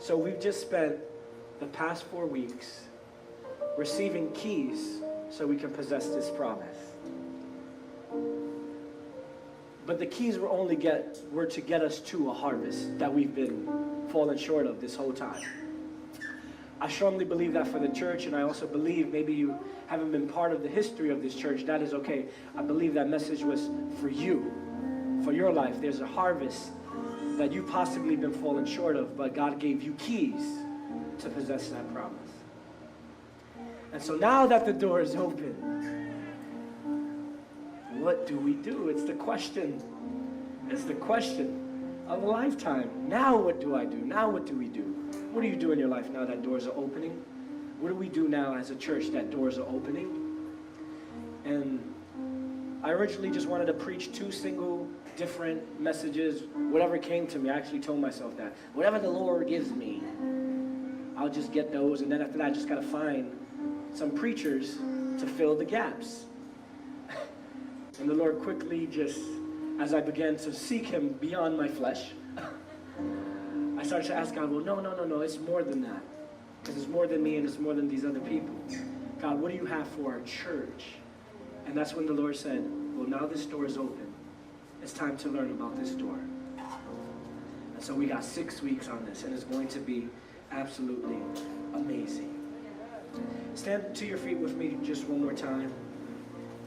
So we've just spent the past 4 weeks receiving keys so we can possess this promise. But the keys were to get us to a harvest that we've been falling short of this whole time. I strongly believe that for the church, and I also believe maybe you haven't been part of the history of this church. That is okay. I believe that message was for you, for your life. There's a harvest that you've possibly been falling short of, but God gave you keys to possess that promise. And so now that the door is open, what do we do? It's the question. It's the question of a lifetime. Now what do I do? Now what do we do? What do you do in your life now that doors are opening? What do we do now as a church that doors are opening? And I originally just wanted to preach 2 single different messages. Whatever came to me, I actually told myself that. Whatever the Lord gives me, I'll just get those. And then after that, I just got to find some preachers to fill the gaps. And the Lord quickly just, as I began to seek Him beyond my flesh, I started to ask God, well, no, it's more than that. Because it's more than me and it's more than these other people. God, what do you have for our church? And that's when the Lord said, well, now this door is open. It's time to learn about this door. And so we got 6 weeks on this, and it's going to be absolutely amazing. Stand to your feet with me just one more time.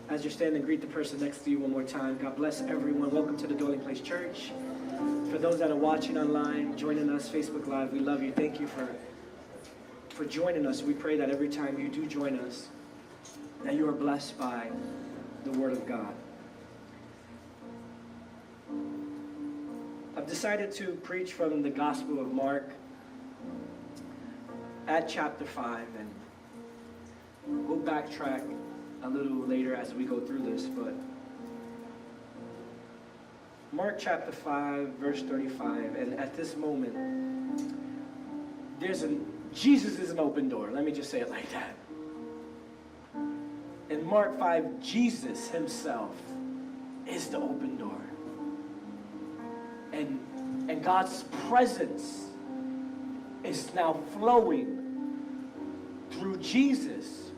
As you're standing, greet the person next to you one more time. God bless everyone. Welcome to the Dwelling Place Church. For those that are watching online, joining us, Facebook Live, we love you. Thank you for joining us. We pray that every time you do join us, that you are blessed by the Word of God. I've decided to preach from the Gospel of Mark at chapter 5, and we'll backtrack a little later as we go through this, but Mark chapter 5, verse 35, and at this moment, Jesus is an open door. Let me just say it like that. In Mark 5, Jesus himself is the open door. And God's presence is now flowing through Jesus,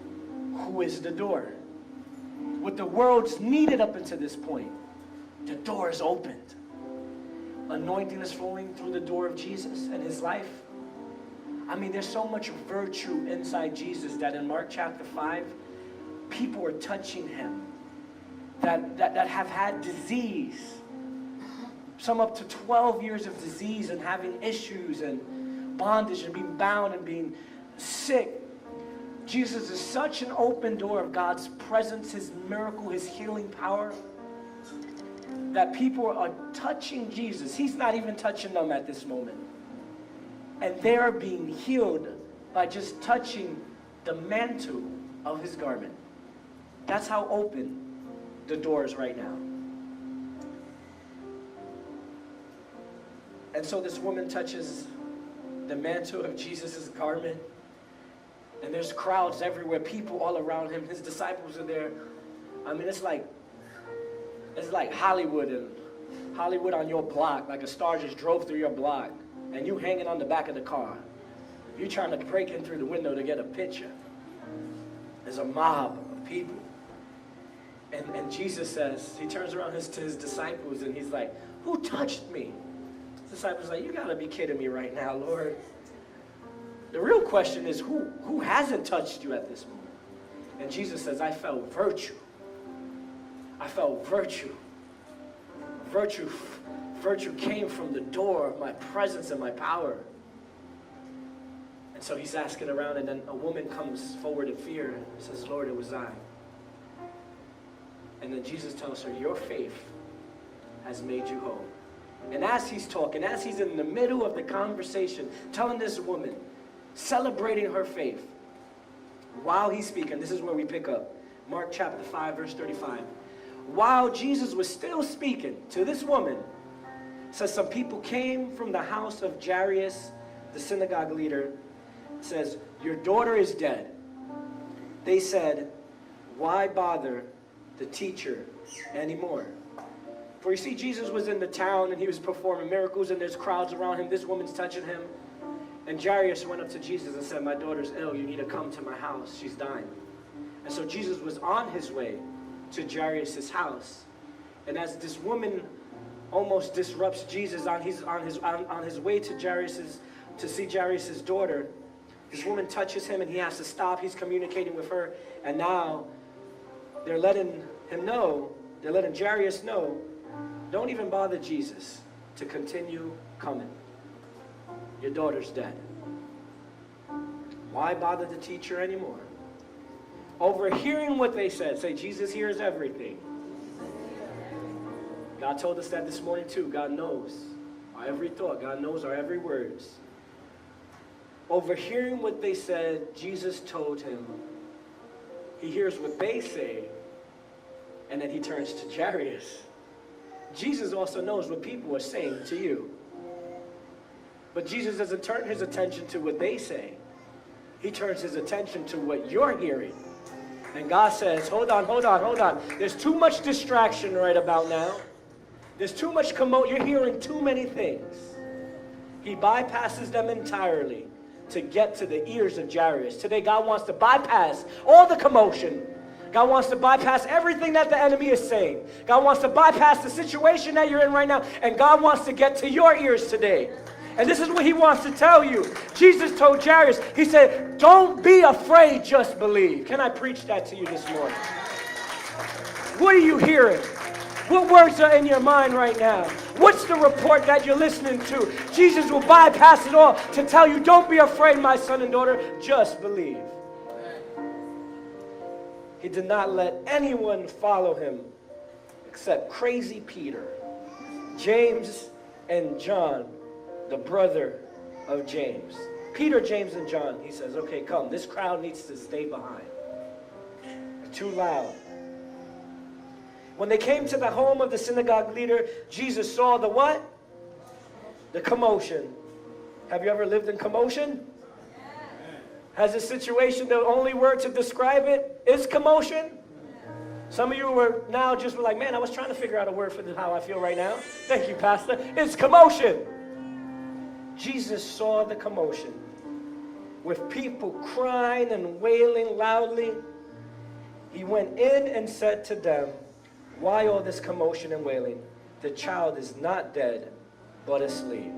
who is the door. What the world's needed up until this point, the door is opened. Anointing is flowing through the door of Jesus and his life. I mean, there's so much virtue inside Jesus that in Mark chapter 5, people are touching him that have had disease. Some up to 12 years of disease and having issues and bondage and being bound and being sick. Jesus is such an open door of God's presence, his miracle, his healing power, that people are touching Jesus. He's not even touching them at this moment. And they are being healed by just touching the mantle of his garment. That's how open the door is right now. And so this woman touches the mantle of Jesus' garment. And there's crowds everywhere, people all around him. His disciples are there. I mean, it's like Hollywood, and Hollywood on your block, like a star just drove through your block, and you hanging on the back of the car. You're trying to break in through the window to get a picture. There's a mob of people. And Jesus says, he turns around to his disciples, and he's like, who touched me? The disciples are like, you gotta be kidding me right now, Lord. The real question is, who hasn't touched you at this moment? And Jesus says, I felt virtue. I felt virtue. Virtue came from the door of my presence and my power. And so he's asking around, and then a woman comes forward in fear and says, Lord, it was I. And then Jesus tells her, your faith has made you whole. And as he's talking, as he's in the middle of the conversation, telling this woman, celebrating her faith, while he's speaking, this is where we pick up. Mark chapter 5, verse 35. While Jesus was still speaking to this woman, it says some people came from the house of Jairus, the synagogue leader. It says, your daughter is dead. They said, why bother the teacher anymore? For you see, Jesus was in the town and he was performing miracles, and there's crowds around him. This woman's touching him. And Jairus went up to Jesus and said, my daughter's ill. You need to come to my house. She's dying. And so Jesus was on his way to Jairus' house. And as this woman almost disrupts Jesus on his way to Jairus' to see Jairus' daughter, this woman touches him and he has to stop. He's communicating with her. And now they're letting Jairus know, don't even bother Jesus to continue coming. Your daughter's dead. Why bother the teacher anymore? Overhearing what they said, say, Jesus hears everything. God told us that this morning too. God knows our every thought. God knows our every words. Overhearing what they said, Jesus told him, he hears what they say, and then he turns to Jairus. Jesus also knows what people are saying to you. But Jesus doesn't turn his attention to what they say. He turns his attention to what you're hearing. And God says, hold on. There's too much distraction right about now. There's too much commotion. You're hearing too many things. He bypasses them entirely to get to the ears of Jairus. Today, God wants to bypass all the commotion. God wants to bypass everything that the enemy is saying. God wants to bypass the situation that you're in right now. And God wants to get to your ears today. And this is what he wants to tell you. Jesus told Jairus, he said, don't be afraid, just believe. Can I preach that to you this morning? What are you hearing? What words are in your mind right now? What's the report that you're listening to? Jesus will bypass it all to tell you, don't be afraid, my son and daughter, just believe. He did not let anyone follow him except crazy Peter, James, and John, the brother of James. Peter, James, and John, he says, okay, come. This crowd needs to stay behind. It's too loud. When they came to the home of the synagogue leader, Jesus saw the what? The commotion. Have you ever lived in commotion? Has a situation, the only word to describe it is commotion? Some of you were now just like, man, I was trying to figure out a word for how I feel right now. Thank you, Pastor. It's commotion. Jesus saw the commotion with people crying and wailing loudly. He went in and said to them, why all this commotion and wailing? The child is not dead, but asleep.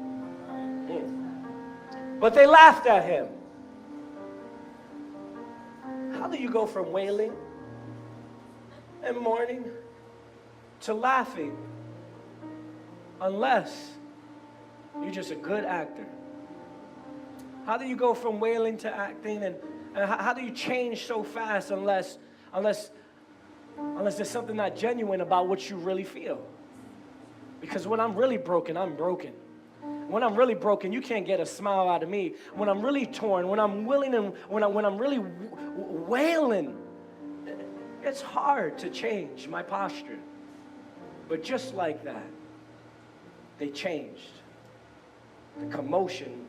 But they laughed at him. How do you go from wailing and mourning to laughing unless you're just a good actor? How do you go from wailing to acting, and how do you change so fast unless there's something not genuine about what you really feel? Because when I'm really broken, I'm broken. When I'm really broken, you can't get a smile out of me. When I'm really torn, when I'm willing, and when I'm really wailing, it's hard to change my posture. But just like that, they changed. The commotion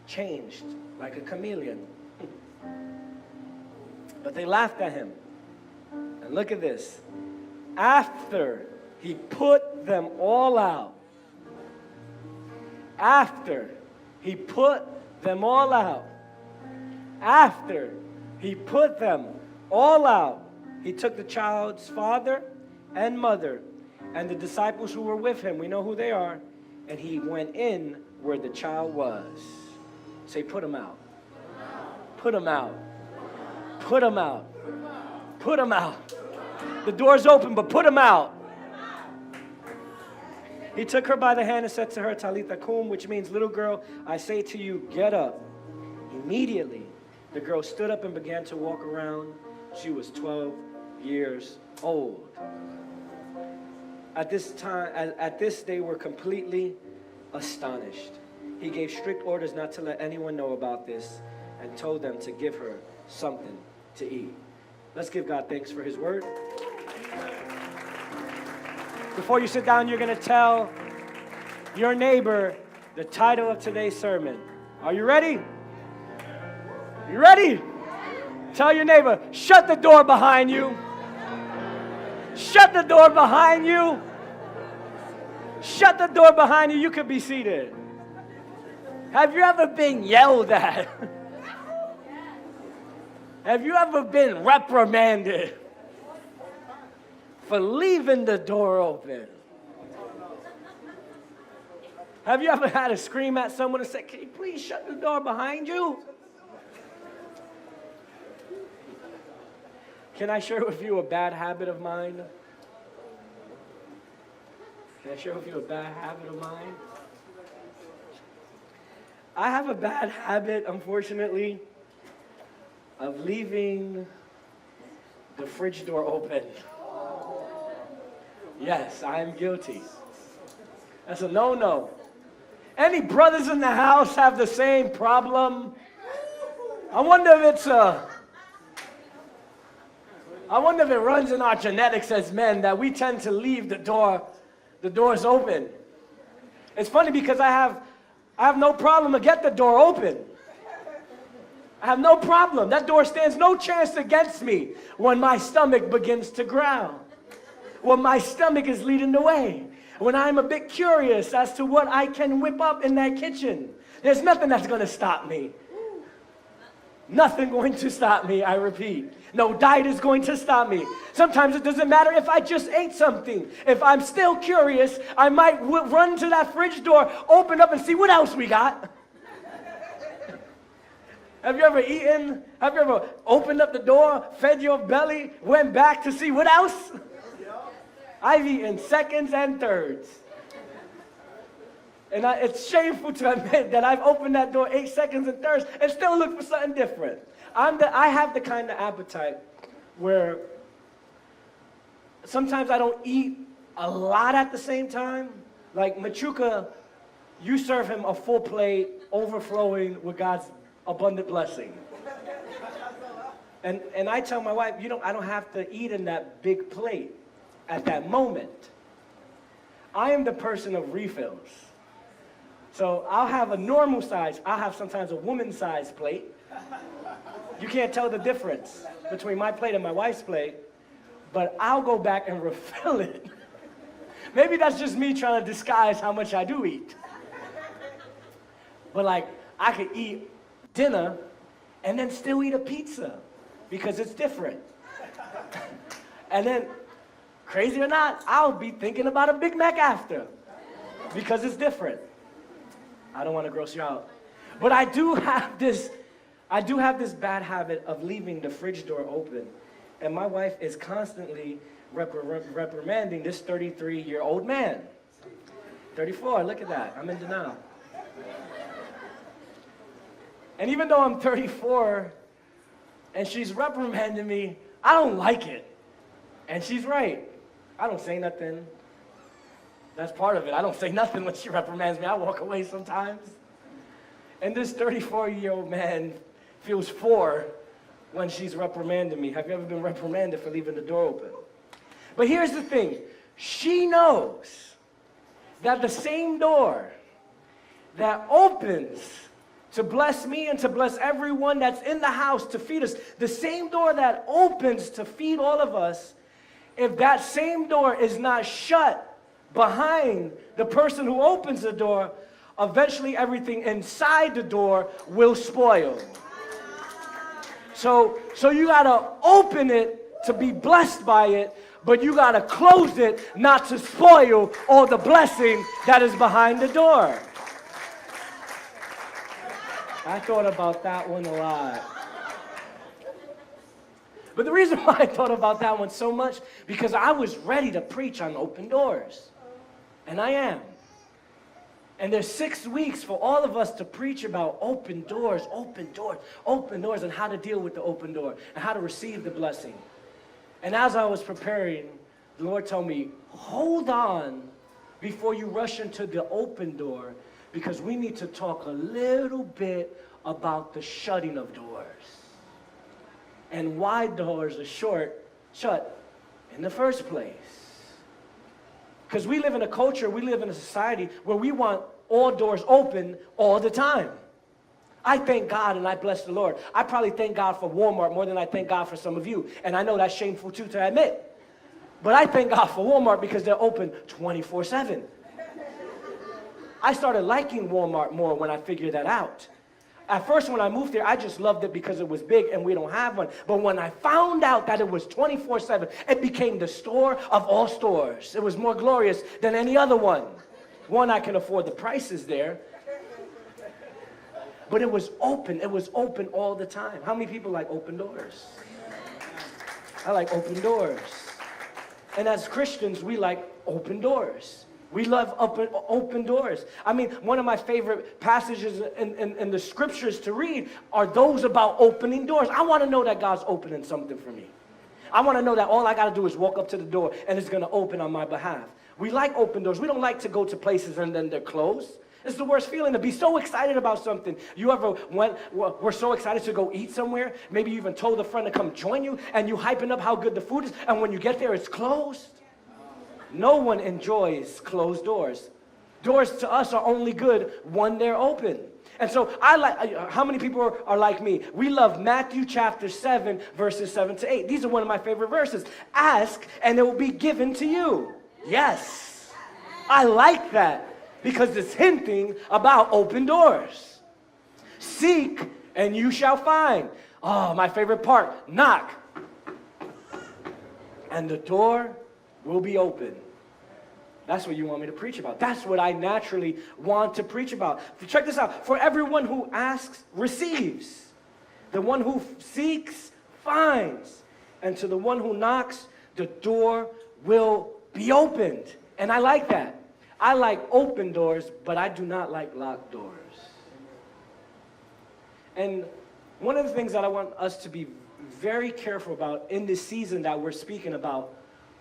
changed like a chameleon. But they laughed at him. And look at this. After he put them all out, after he put them all out, he took the child's father and mother and the disciples who were with him. We know who they are. And he went in where the child was. Say, put him out. Put him out. Put him out. Put him out. The door's open, but put him out. He took her by the hand and said to her, Talitha kum, which means, little girl, I say to you, get up. Immediately, the girl stood up and began to walk around. She was 12 years old. At this, they were completely astonished. He gave strict orders not to let anyone know about this and told them to give her something to eat. Let's give God thanks for his word. Before you sit down, you're going to tell your neighbor the title of today's sermon. Are you ready? You ready? Tell your neighbor, shut the door behind you. Shut the door behind you. Shut the door behind you. You could be seated. Have you ever been yelled at? Have you ever been reprimanded for leaving the door open? Have you ever had to scream at someone and say, can you please shut the door behind you? Can I share with you a bad habit of mine? Can I share with you a bad habit of mine? I have a bad habit, unfortunately, of leaving the fridge door open. Yes, I am guilty. That's a no-no. Any brothers in the house have the same problem? I wonder if it runs in our genetics as men that we tend to leave the doors open. It's funny because I have no problem to get the door open. I have no problem. That door stands no chance against me when my stomach begins to growl. When my stomach is leading the way. When I'm a bit curious as to what I can whip up in that kitchen. There's nothing that's going to stop me. Nothing going to stop me, I repeat. No diet is going to stop me. Sometimes it doesn't matter if I just ate something. If I'm still curious, I might run to that fridge door, open up and see what else we got. Have you ever eaten? Have you ever opened up the door, fed your belly, went back to see what else? I've eaten seconds and thirds. And it's shameful to admit that I've opened that door 8 seconds and thirds and still looked for something different. I have the kind of appetite where sometimes I don't eat a lot at the same time. Like Machuca, you serve him a full plate, overflowing with God's abundant blessing. And I tell my wife, I don't have to eat in that big plate at that moment. I am the person of refills. So I'll have a normal size. I'll have sometimes a woman's size plate. You can't tell the difference between my plate and my wife's plate, but I'll go back and refill it. Maybe that's just me trying to disguise how much I do eat. But like, I could eat dinner and then still eat a pizza because it's different. And then, crazy or not, I'll be thinking about a Big Mac after because it's different. I don't want to gross you out. But I do have this bad habit of leaving the fridge door open. And my wife is constantly reprimanding this 33-year-old man. 34, look at that. I'm in denial. And even though I'm 34 and she's reprimanding me, I don't like it. And she's right. I don't say nothing. That's part of it. I don't say nothing when she reprimands me. I walk away sometimes. And this 34-year-old man feels 4 when she's reprimanding me. Have you ever been reprimanded for leaving the door open? But here's the thing. She knows that the same door that opens to bless me and to bless everyone that's in the house to feed us, the same door that opens to feed all of us, if that same door is not shut behind the person who opens the door, eventually everything inside the door will spoil. So you gotta open it to be blessed by it, but you gotta close it not to spoil all the blessing that is behind the door. I thought about that one a lot. But the reason why I thought about that one so much, because I was ready to preach on open doors. And I am. And there's 6 weeks for all of us to preach about open doors, and how to deal with the open door, and how to receive the blessing. And as I was preparing, the Lord told me, hold on before you rush into the open door, because we need to talk a little bit about the shutting of doors. And why doors are shut in the first place. Because we live in a culture, we live in a society where we want all doors open all the time. I thank God and I bless the Lord. I probably thank God for Walmart more than I thank God for some of you. And I know that's shameful too to admit. But I thank God for Walmart because they're open 24/7. I started liking Walmart more when I figured that out. At first, when I moved there, I just loved it because it was big and we don't have one. But when I found out that it was 24/7, it became the store of all stores. It was more glorious than any other one. One, I can afford the prices there. But it was open. It was open all the time. How many people like open doors? I like open doors. And as Christians, we like open doors. We love open doors. I mean, one of my favorite passages in the scriptures to read are those about opening doors. I want to know that God's opening something for me. I want to know that all I got to do is walk up to the door and it's going to open on my behalf. We like open doors. We don't like to go to places and then they're closed. It's the worst feeling to be so excited about something. You ever were so excited to go eat somewhere? Maybe you even told a friend to come join you and you hyping up how good the food is, and when you get there, it's closed. No one enjoys closed doors. Doors to us are only good when they're open. And so how many people are like me? We love Matthew chapter 7, verses 7 to 8. These are one of my favorite verses. Ask and it will be given to you. Yes. I like that because it's hinting about open doors. Seek and you shall find. Oh, my favorite part. Knock and the door will be open. That's what you want me to preach about. That's what I naturally want to preach about. Check this out. For everyone who asks, receives. The one who seeks, finds. And to the one who knocks, the door will be opened. And I like that. I like open doors, but I do not like locked doors. And one of the things that I want us to be very careful about in this season that we're speaking about,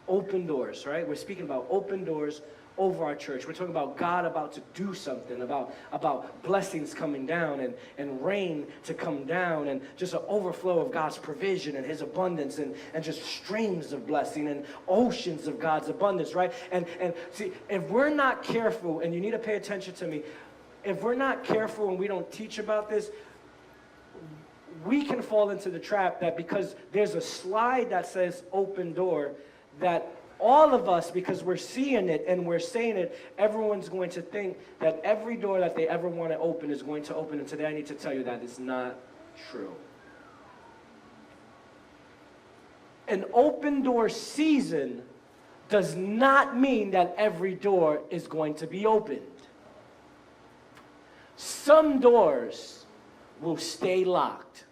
open doors, right? We're speaking about open doors over our church. We're talking about God about to do something, about blessings coming down and rain to come down and just an overflow of God's provision and his abundance and just streams of blessing and oceans of God's abundance, right? And see, if we're not careful, and you need to pay attention to me, if we're not careful and we don't teach about this, we can fall into the trap that because there's a slide that says open door, that all of us, because we're seeing it and we're saying it, everyone's going to think that every door that they ever want to open is going to open. And today I need to tell you that it's not true. An open door season does not mean that every door is going to be opened. Some doors will stay locked.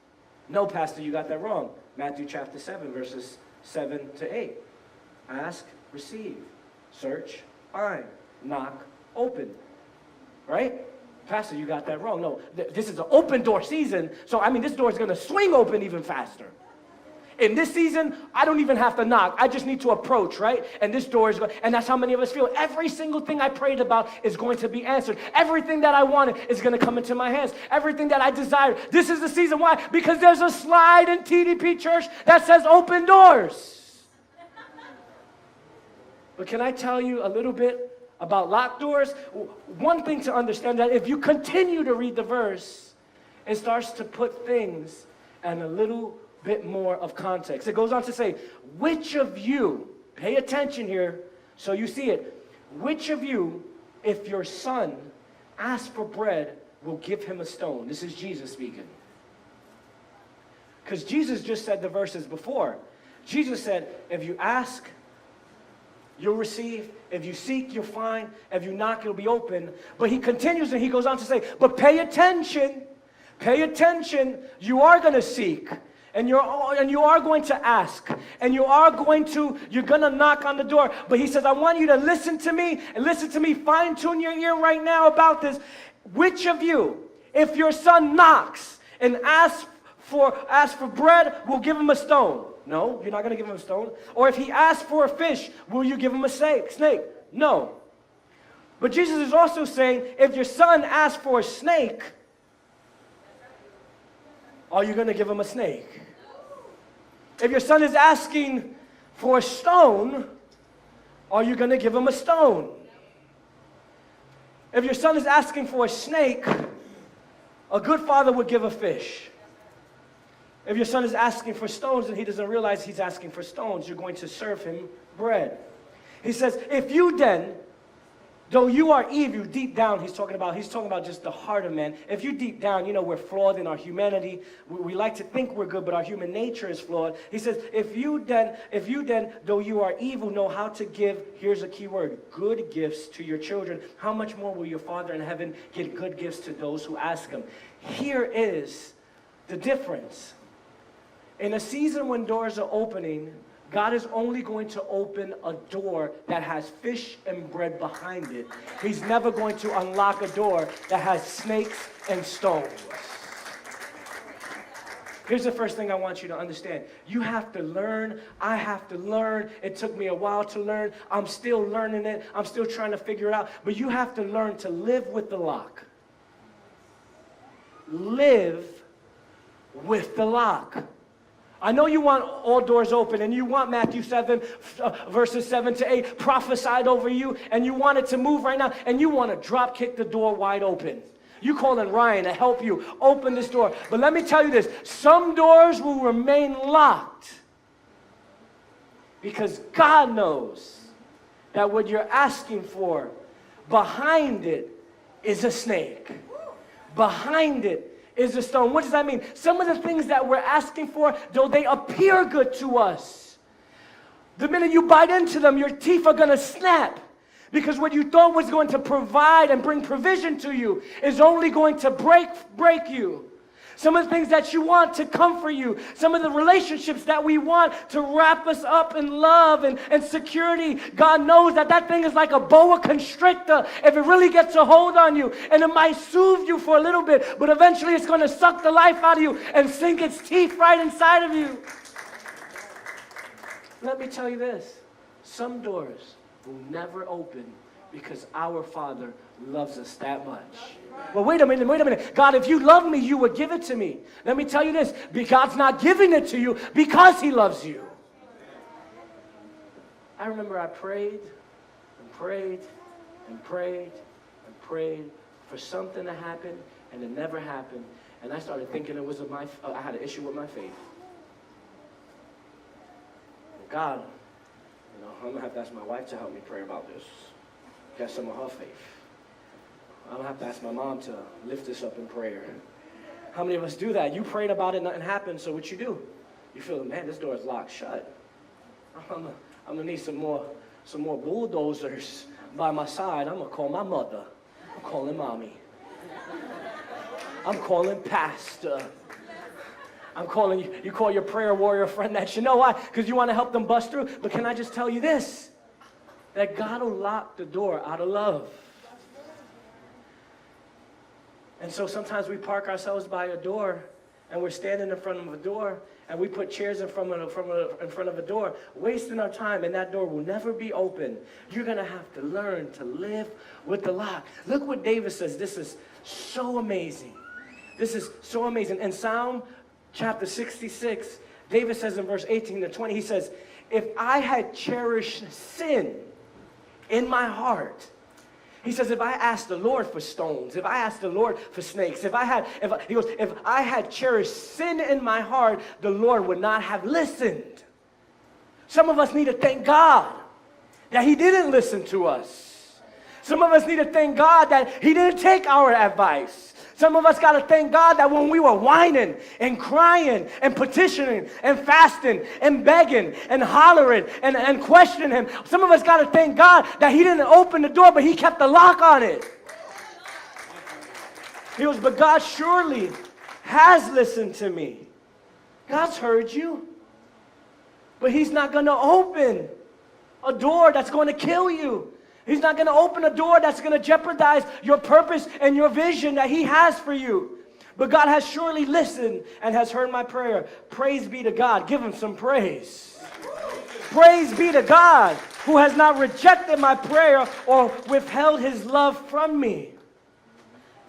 No, Pastor, you got that wrong. Matthew chapter 7, verses 7 to 8. Ask, receive. Search, find. Knock, open. Right? Pastor, you got that wrong. No, this is an open door season. So, this door is going to swing open even faster. In this season, I don't even have to knock. I just need to approach, right? And this door is going, and that's how many of us feel. Every single thing I prayed about is going to be answered. Everything that I wanted is going to come into my hands. Everything that I desired. This is the season. Why? Because there's a slide in TDP Church that says open doors. But can I tell you a little bit about locked doors? One thing to understand, that if you continue to read the verse, it starts to put things in a little bit more of context. It goes on to say, which of you, pay attention here so you see it, which of you, if your son asks for bread, will give him a stone? This is Jesus speaking. Because Jesus just said the verses before. Jesus said, if you ask, you'll receive. If you seek, you'll find. If you knock, it'll be open. But he continues and he goes on to say, but pay attention. Pay attention. You are going to seek. And you are going to ask. And you're going to knock on the door. But he says, I want you to listen to me. And listen to me. Fine tune your ear right now about this. Which of you, if your son knocks and asks for bread, will give him a stone? No, you're not going to give him a stone. Or if he asks for a fish, will you give him a snake? No. But Jesus is also saying, if your son asks for a snake, are you going to give him a snake? If your son is asking for a stone, are you going to give him a stone? If your son is asking for a snake, a good father would give a fish. If your son is asking for stones and he doesn't realize he's asking for stones, you're going to serve him bread. He says, if you then, Though you are evil, deep down, he's talking about just the heart of man. If you deep down, we're flawed in our humanity. We like to think we're good, but our human nature is flawed. He says, if you then, though you are evil, know how to give, here's a key word, good gifts to your children, how much more will your Father in heaven give good gifts to those who ask him? Here is the difference. In a season when doors are opening, God is only going to open a door that has fish and bread behind it. He's never going to unlock a door that has snakes and stones. Here's the first thing I want you to understand. You have to learn. I have to learn. It took me a while to learn. I'm still learning it. I'm still trying to figure it out. But you have to learn to live with the lock. Live with the lock. I know you want all doors open, and you want Matthew 7, verses 7 to 8 prophesied over you, and you want it to move right now, and you want to drop kick the door wide open. You calling Ryan to help you open this door. But let me tell you this, some doors will remain locked because God knows that what you're asking for, behind it is a snake. Behind it is a stone. What does that mean? Some of the things that we're asking for, though they appear good to us, the minute you bite into them, your teeth are going to snap. Because what you thought was going to provide and bring provision to you is only going to break you. Some of the things that you want to comfort you, some of the relationships that we want to wrap us up in love and security, God knows that thing is like a boa constrictor if it really gets a hold on you. And it might soothe you for a little bit, but eventually it's going to suck the life out of you and sink its teeth right inside of you. Let me tell you this, some doors will never open because our Father loves us that much. Well, wait a minute. God, if you love me, you would give it to me. Let me tell you this, God's not giving it to you because he loves you. I remember I prayed and prayed and prayed and prayed for something to happen, and it never happened. And I started thinking I had an issue with my faith. God, I'm going to have to ask my wife to help me pray about this. Get some of her faith. I'm going to have to ask my mom to lift this up in prayer. How many of us do that? You prayed about it, nothing happened, so what you do? You feel, man, this door is locked shut. I'm going to need some more bulldozers by my side. I'm going to call my mother. I'm calling mommy. I'm calling pastor. I'm calling you call your prayer warrior friend that you know why? Because you want to help them bust through. But can I just tell you this? That God will lock the door out of love. And so sometimes we park ourselves by a door and we're standing in front of a door and we put chairs in front of a door, wasting our time, and that door will never be open. You're going to have to learn to live with the lock. Look what David says. This is so amazing. This is so amazing. In Psalm chapter 66, David says in verse 18 to 20, he says, if I had cherished sin in my heart, he says, if I asked the Lord for stones, if I asked the Lord for snakes, if I had cherished sin in my heart, the Lord would not have listened. Some of us need to thank God that he didn't listen to us. Some of us need to thank God that he didn't take our advice. Some of us got to thank God that when we were whining and crying and petitioning and fasting and begging and hollering and questioning him, some of us got to thank God that he didn't open the door, but he kept the lock on it. He goes, but God surely has listened to me. God's heard you. But he's not going to open a door that's going to kill you. He's not going to open a door that's going to jeopardize your purpose and your vision that he has for you. But God has surely listened and has heard my prayer. Praise be to God. Give him some praise. Praise be to God who has not rejected my prayer or withheld his love from me.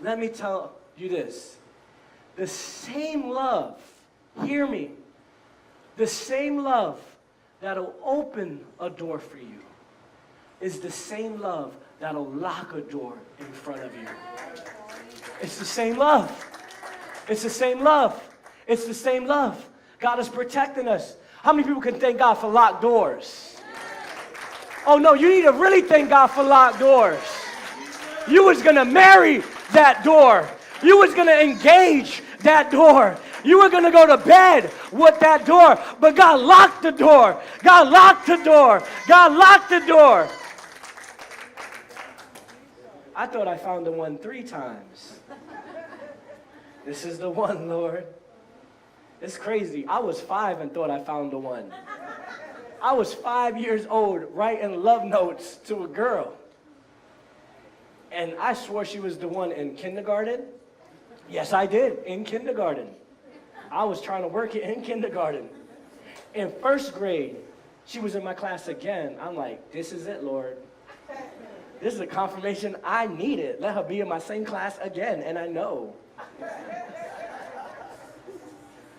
Let me tell you this. The same love, hear me, the same love that'll open a door for you is the same love that'll lock a door in front of you. It's the same love. It's the same love. It's the same love. God is protecting us. How many people can thank God for locked doors? Oh no, you need to really thank God for locked doors. You was going to marry that door. You was going to engage that door. You were going to go to bed with that door. But God locked the door. God locked the door. God locked the door. I thought I found the one 3 times. This is the one, Lord. It's crazy. I was 5 and thought I found the one. I was 5 years old writing love notes to a girl. And I swore she was the one in kindergarten. Yes, I did, in kindergarten. I was trying to work it in kindergarten. In 1st grade, she was in my class again. I'm like, this is it, Lord. This is a confirmation I needed. Let her be in my same class again, and I know.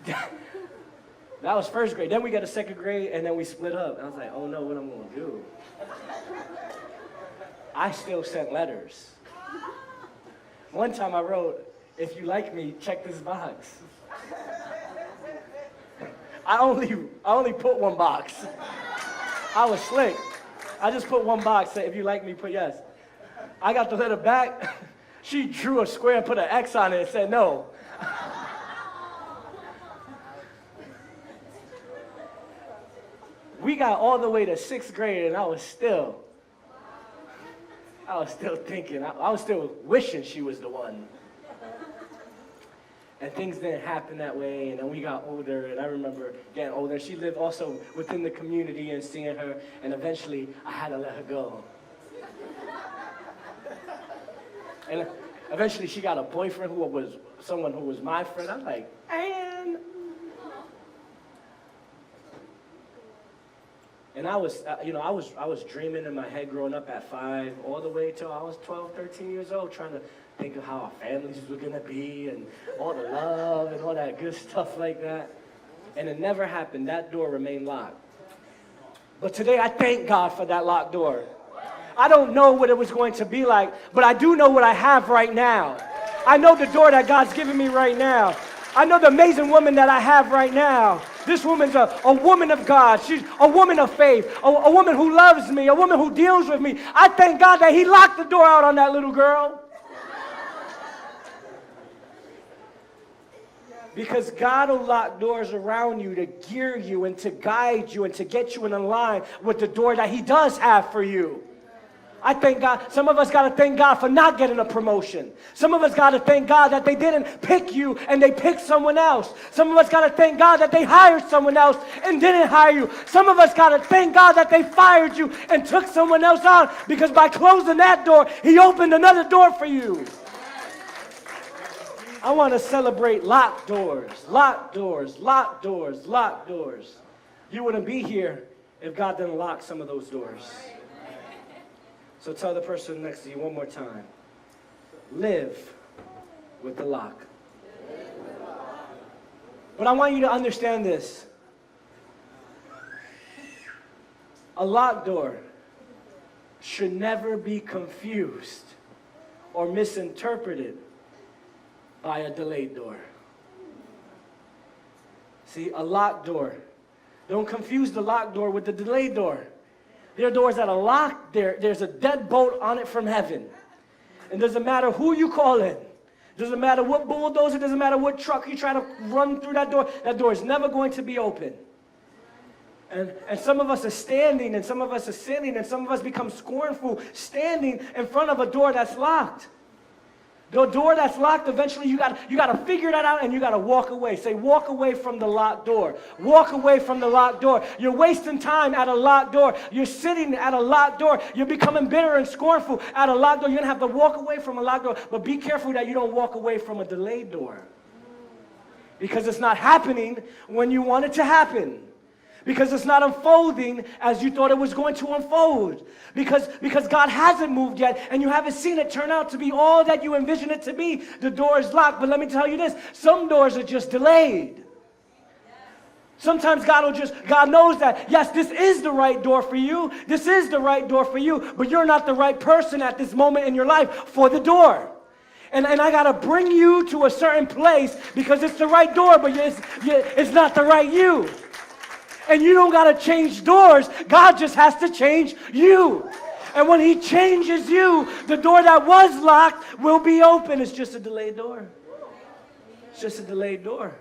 That was 1st grade. Then we got to 2nd grade, and then we split up. I was like, oh no, what I'm going to do? I still sent letters. One time I wrote, if you like me, check this box. I only put 1 box. I was slick. I just put 1 box, say, if you like me, put yes. I got the letter back. She drew a square and put an X on it and said no. We got all the way to 6th grade and I was still thinking, I was still wishing she was the one. And things didn't happen that way, and then we got older, and I remember getting older. She lived also within the community and seeing her, and eventually I had to let her go. And eventually she got a boyfriend who was someone who was my friend. I'm like, and I was dreaming in my head growing up at 5, all the way till I was 12, 13 years old, trying to think of how our families were going to be and all the love and all that good stuff like that. And it never happened. That door remained locked. But today I thank God for that locked door. I don't know what it was going to be like, but I do know what I have right now. I know the door that God's given me right now. I know the amazing woman that I have right now. This woman's a woman of God. She's a woman of faith, a woman who loves me, a woman who deals with me. I thank God that He locked the door out on that little girl. Because God will lock doors around you to gear you and to guide you and to get you in line with the door that He does have for you. I thank God. Some of us got to thank God for not getting a promotion. Some of us got to thank God that they didn't pick you and they picked someone else. Some of us got to thank God that they hired someone else and didn't hire you. Some of us got to thank God that they fired you and took someone else on, because by closing that door, He opened another door for you. I want to celebrate locked doors, locked doors, locked doors, locked doors. You wouldn't be here if God didn't lock some of those doors. So tell the person next to you one more time. Live with the lock. But I want you to understand this. A locked door should never be confused or misinterpreted by a delayed door. See, a locked door. Don't confuse the locked door with the delayed door. There are doors that are locked. There's a deadbolt on it from heaven. And it doesn't matter who you call in. It doesn't matter what bulldozer, it doesn't matter what truck you try to run through that door is never going to be open. And some of us are standing, and some of us are sitting, and some of us become scornful standing in front of a door that's locked. The door that's locked, eventually you got to figure that out, and you got to walk away. Say, walk away from the locked door. Walk away from the locked door. You're wasting time at a locked door. You're sitting at a locked door. You're becoming bitter and scornful at a locked door. You're going to have to walk away from a locked door. But be careful that you don't walk away from a delayed door. Because it's not happening when you want it to happen. Because it's not unfolding as you thought it was going to unfold. Because God hasn't moved yet, and you haven't seen it turn out to be all that you envisioned it to be. The door is locked. But let me tell you this, some doors are just delayed. Sometimes God knows that, yes, this is the right door for you. This is the right door for you, but you're not the right person at this moment in your life for the door. And I got to bring you to a certain place because it's the right door, but it's not the right you. And you don't got to change doors. God just has to change you. And when he changes you, the door that was locked will be open. It's just a delayed door. It's just a delayed door.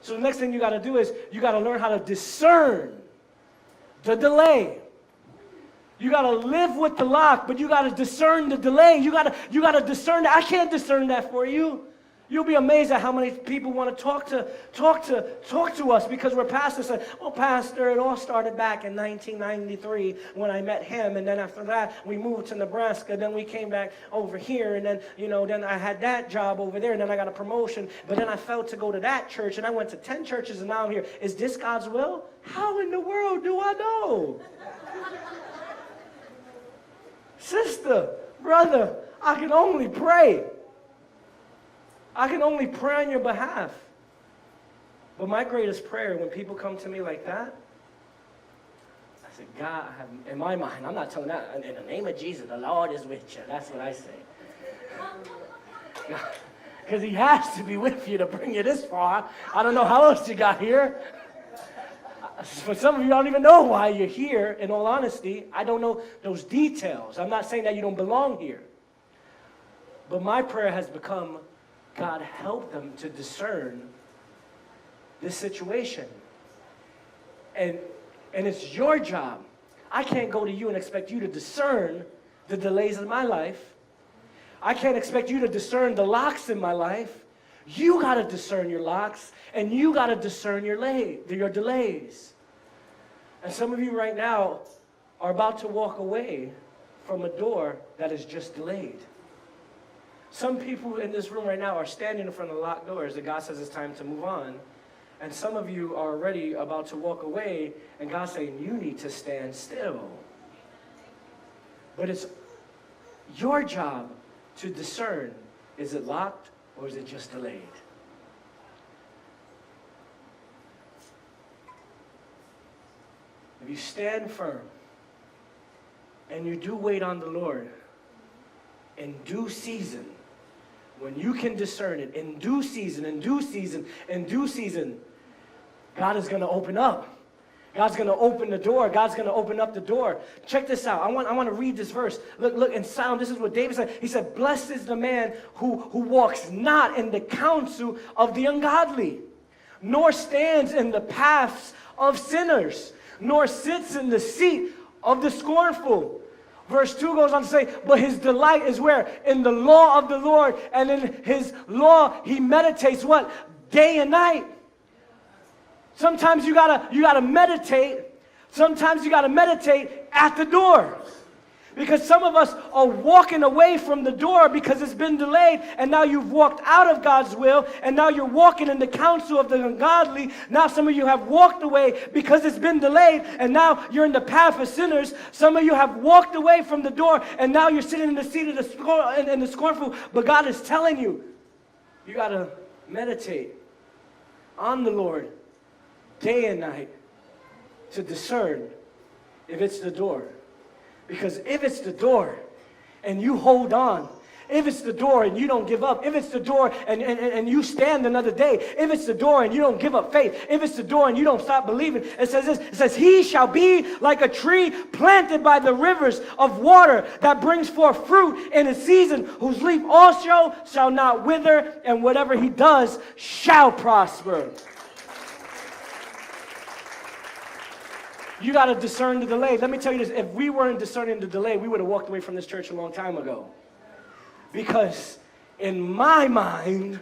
So the next thing you got to do is you got to learn how to discern the delay. You got to live with the lock, but you got to discern the delay. You got to discern that. I can't discern that for you. You'll be amazed at how many people want to talk to us because we're pastors. Say, well, Pastor, it all started back in 1993 when I met him, and then after that we moved to Nebraska. Then we came back over here, and then then I had that job over there, and then I got a promotion. But then I felt to go to that church, and I went to 10 churches, and now I'm here. Is this God's will? How in the world do I know? Sister, brother, I can only pray. I can only pray on your behalf. But my greatest prayer when people come to me like that, I say, God, in my mind, I'm not telling that, in the name of Jesus, the Lord is with you. That's what I say. Because he has to be with you to bring you this far. I don't know how else you got here. For some of you, I don't even know why you're here, in all honesty. I don't know those details. I'm not saying that you don't belong here. But my prayer has become, God, help them to discern this situation. And it's your job. I can't go to you and expect you to discern the delays in my life. I can't expect you to discern the locks in my life. You got to discern your locks, and you got to discern your delays. And some of you right now are about to walk away from a door that is just delayed. Some people in this room right now are standing in front of the locked doors that God says it's time to move on. And some of you are already about to walk away, and God's saying you need to stand still. But it's your job to discern, is it locked or is it just delayed? If you stand firm and you do wait on the Lord in due season, when you can discern it, in due season, God is going to open up. God's going to open the door. God's going to open up the door. Check this out. I want to read this verse. Look in Psalm. This is what David said. He said, blessed is the man who walks not in the counsel of the ungodly, nor stands in the paths of sinners, nor sits in the seat of the scornful. Verse 2 goes on to say, but his delight is where? In the law of the Lord, and in his law he meditates what? Day and night. Sometimes you gotta meditate. Sometimes you gotta meditate at the door. Because some of us are walking away from the door because it's been delayed, and now you've walked out of God's will, and now you're walking in the counsel of the ungodly. Now some of you have walked away because it's been delayed, and now you're in the path of sinners. Some of you have walked away from the door, and now you're sitting in the seat of the scornful. But God is telling you, you got to meditate on the Lord day and night to discern if it's the door. Because if it's the door and you hold on, if it's the door and you don't give up, if it's the door and you stand another day, if it's the door and you don't give up faith, if it's the door and you don't stop believing, it says this, it says, he shall be like a tree planted by the rivers of water that brings forth fruit in its season, whose leaf also shall not wither, and whatever he does shall prosper. You got to discern the delay. Let me tell you this. If we weren't discerning the delay, we would have walked away from this church a long time ago. Because in my mind,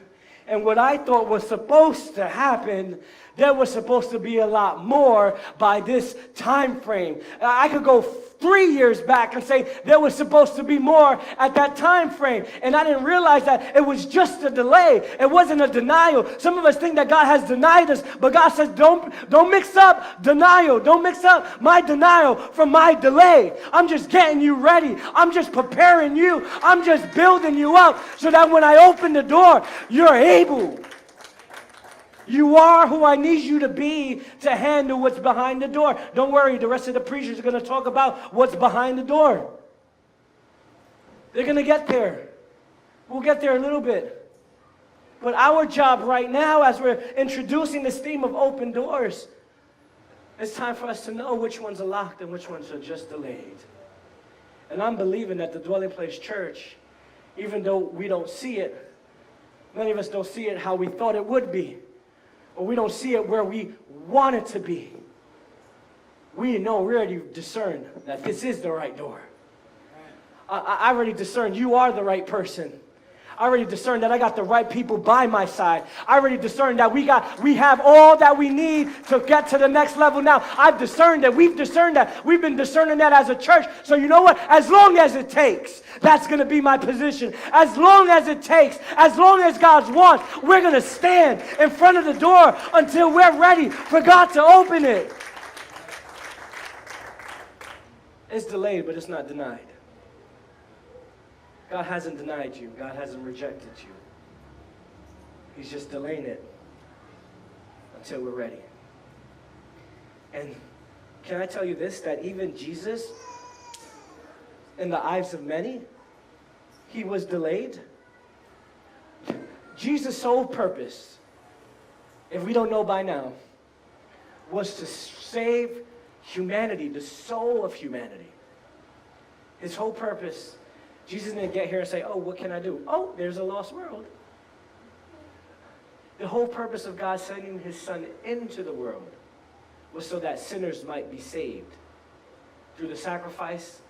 and what I thought was supposed to happen, there was supposed to be a lot more by this time frame. I could go 3 years back and say there was supposed to be more at that time frame. And I didn't realize that it was just a delay. It wasn't a denial. Some of us think that God has denied us, but God says don't mix up denial. Don't mix up my denial from my delay. I'm just getting you ready. I'm just preparing you. I'm just building you up so that when I open the door, you're able. You are who I need you to be to handle what's behind the door. Don't worry, the rest of the preachers are going to talk about what's behind the door. They're going to get there. We'll get there a little bit. But our job right now, as we're introducing this theme of open doors, it's time for us to know which ones are locked and which ones are just delayed. And I'm believing that the Dwelling Place Church, even though we don't see it, many of us don't see it how we thought it would be, or we don't see it where we want it to be. We already discern that this is the right door. I already discerned you are the right person. I already discerned that I got the right people by my side. I already discerned that we have all that we need to get to the next level now. I've discerned that. We've discerned that. We've been discerning that as a church. So you know what? As long as it takes, that's going to be my position. As long as it takes, as long as God's wants, we're going to stand in front of the door until we're ready for God to open it. It's delayed, but it's not denied. God hasn't denied you. God hasn't rejected you. He's just delaying it until we're ready. And can I tell you this, that even Jesus, in the eyes of many, he was delayed. Jesus' sole purpose, if we don't know by now, was to save humanity, the soul of humanity. His whole purpose. Jesus didn't get here and say, oh, what can I do? Oh, there's a lost world. The whole purpose of God sending his son into the world was so that sinners might be saved through the sacrifice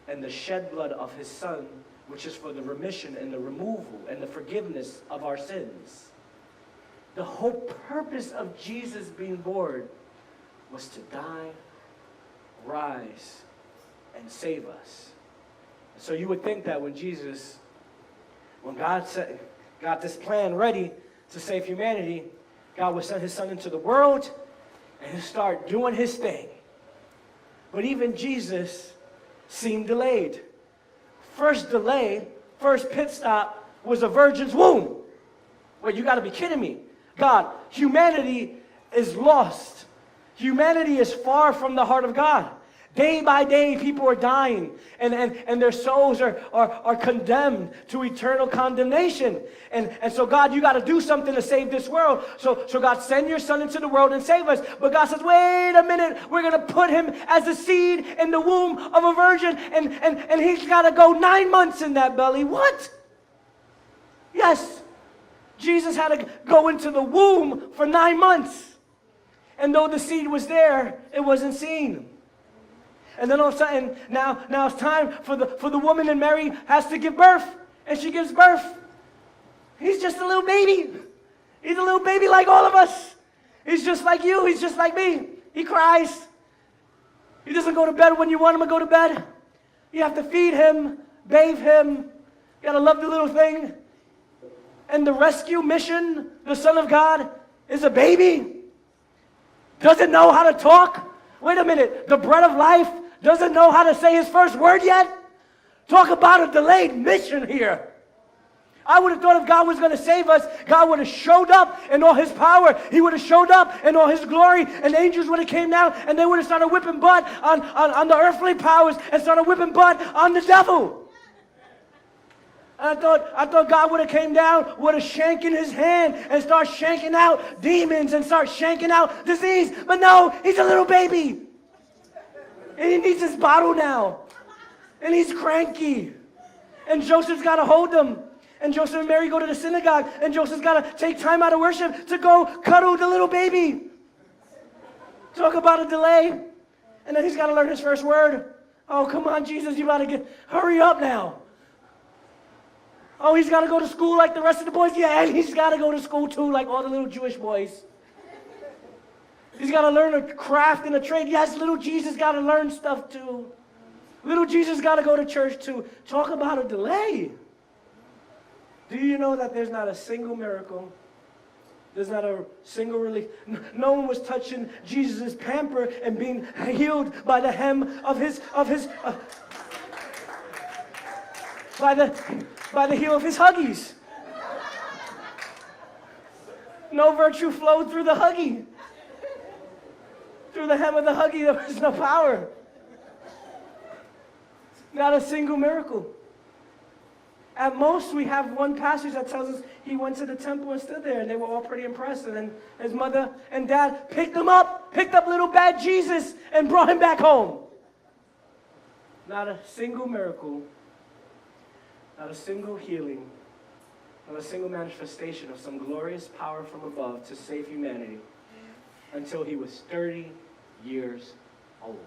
and the shed blood of his son, which is for the remission and the removal and the forgiveness of our sins. The whole purpose of Jesus being born was to die, rise, and save us. So you would think that when God got this plan ready to save humanity, God would send his son into the world and he'd start doing his thing. But even Jesus seemed delayed. First pit stop was a virgin's womb. Wait, you got to be kidding me. God, humanity is lost. Humanity is far from the heart of God. Day by day, people are dying, and their souls are condemned to eternal condemnation. And so, God, you got to do something to save this world. So God, send your son into the world and save us. But God says, wait a minute, we're going to put him as a seed in the womb of a virgin, and he's got to go 9 months in that belly. What? Yes, Jesus had to go into the womb for 9 months. And though the seed was there, it wasn't seen. And then all of a sudden, now it's time for the woman, and Mary has to give birth. And she gives birth. He's just a little baby. He's a little baby like all of us. He's just like you. He's just like me. He cries. He doesn't go to bed when you want him to go to bed. You have to feed him, bathe him. You got to love the little thing. And the rescue mission, the Son of God, is a baby. Doesn't know how to talk. Wait a minute. The bread of life doesn't know how to say his first word yet? Talk about a delayed mission here. I would have thought if God was going to save us, God would have showed up in all his power. He would have showed up in all his glory, and angels would have came down, and they would have started whipping butt on the earthly powers and started whipping butt on the devil. And I thought God would have came down with a shank in his hand and start shanking out demons and start shanking out disease. But no, he's a little baby. And he needs his bottle now. And he's cranky. And Joseph's got to hold him. And Joseph and Mary go to the synagogue. And Joseph's got to take time out of worship to go cuddle the little baby. Talk about a delay. And then he's got to learn his first word. Oh, come on, Jesus, you got to hurry up now. Oh, he's got to go to school like the rest of the boys? Yeah, and he's got to go to school too like all the little Jewish boys. He's got to learn a craft and a trade. Yes, little Jesus got to learn stuff too. Little Jesus got to go to church too. Talk about a delay. Do you know that there's not a single miracle? There's not a single relief. No one was touching Jesus' pamper and being healed by the hem of his by the heel of his Huggies. No virtue flowed through the Huggie. Through the hem of the Huggie, there was no power. Not a single miracle. At most, we have one passage that tells us he went to the temple and stood there, and they were all pretty impressed. And then his mother and dad picked up little bad Jesus, and brought him back home. not a single miracle, not a single healing, not a single manifestation of some glorious power from above to save humanity until he was 30 years old.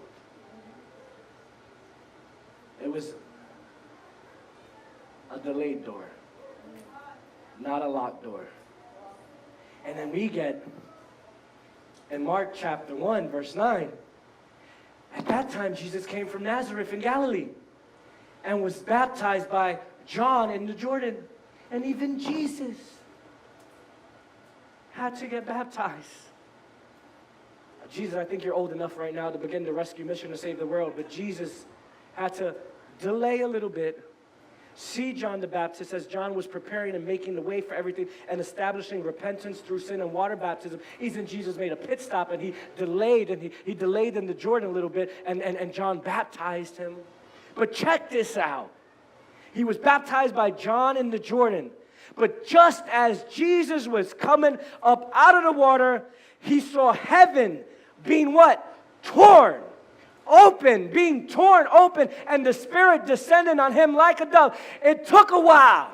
It was a delayed door, not a locked door. And then we get in Mark chapter 1, verse 9, at that time Jesus came from Nazareth in Galilee and was baptized by John in the Jordan. And even Jesus had to get baptized. Jesus, I think you're old enough right now to begin the rescue mission to save the world, but Jesus had to delay a little bit, see John the Baptist as John was preparing and making the way for everything and establishing repentance through sin and water baptism. Even Jesus made a pit stop and he delayed in the Jordan a little bit and John baptized him. But check this out. He was baptized by John in the Jordan. But just as Jesus was coming up out of the water, he saw heaven being what? Torn open, being torn open, and the Spirit descending on him like a dove. It took a while.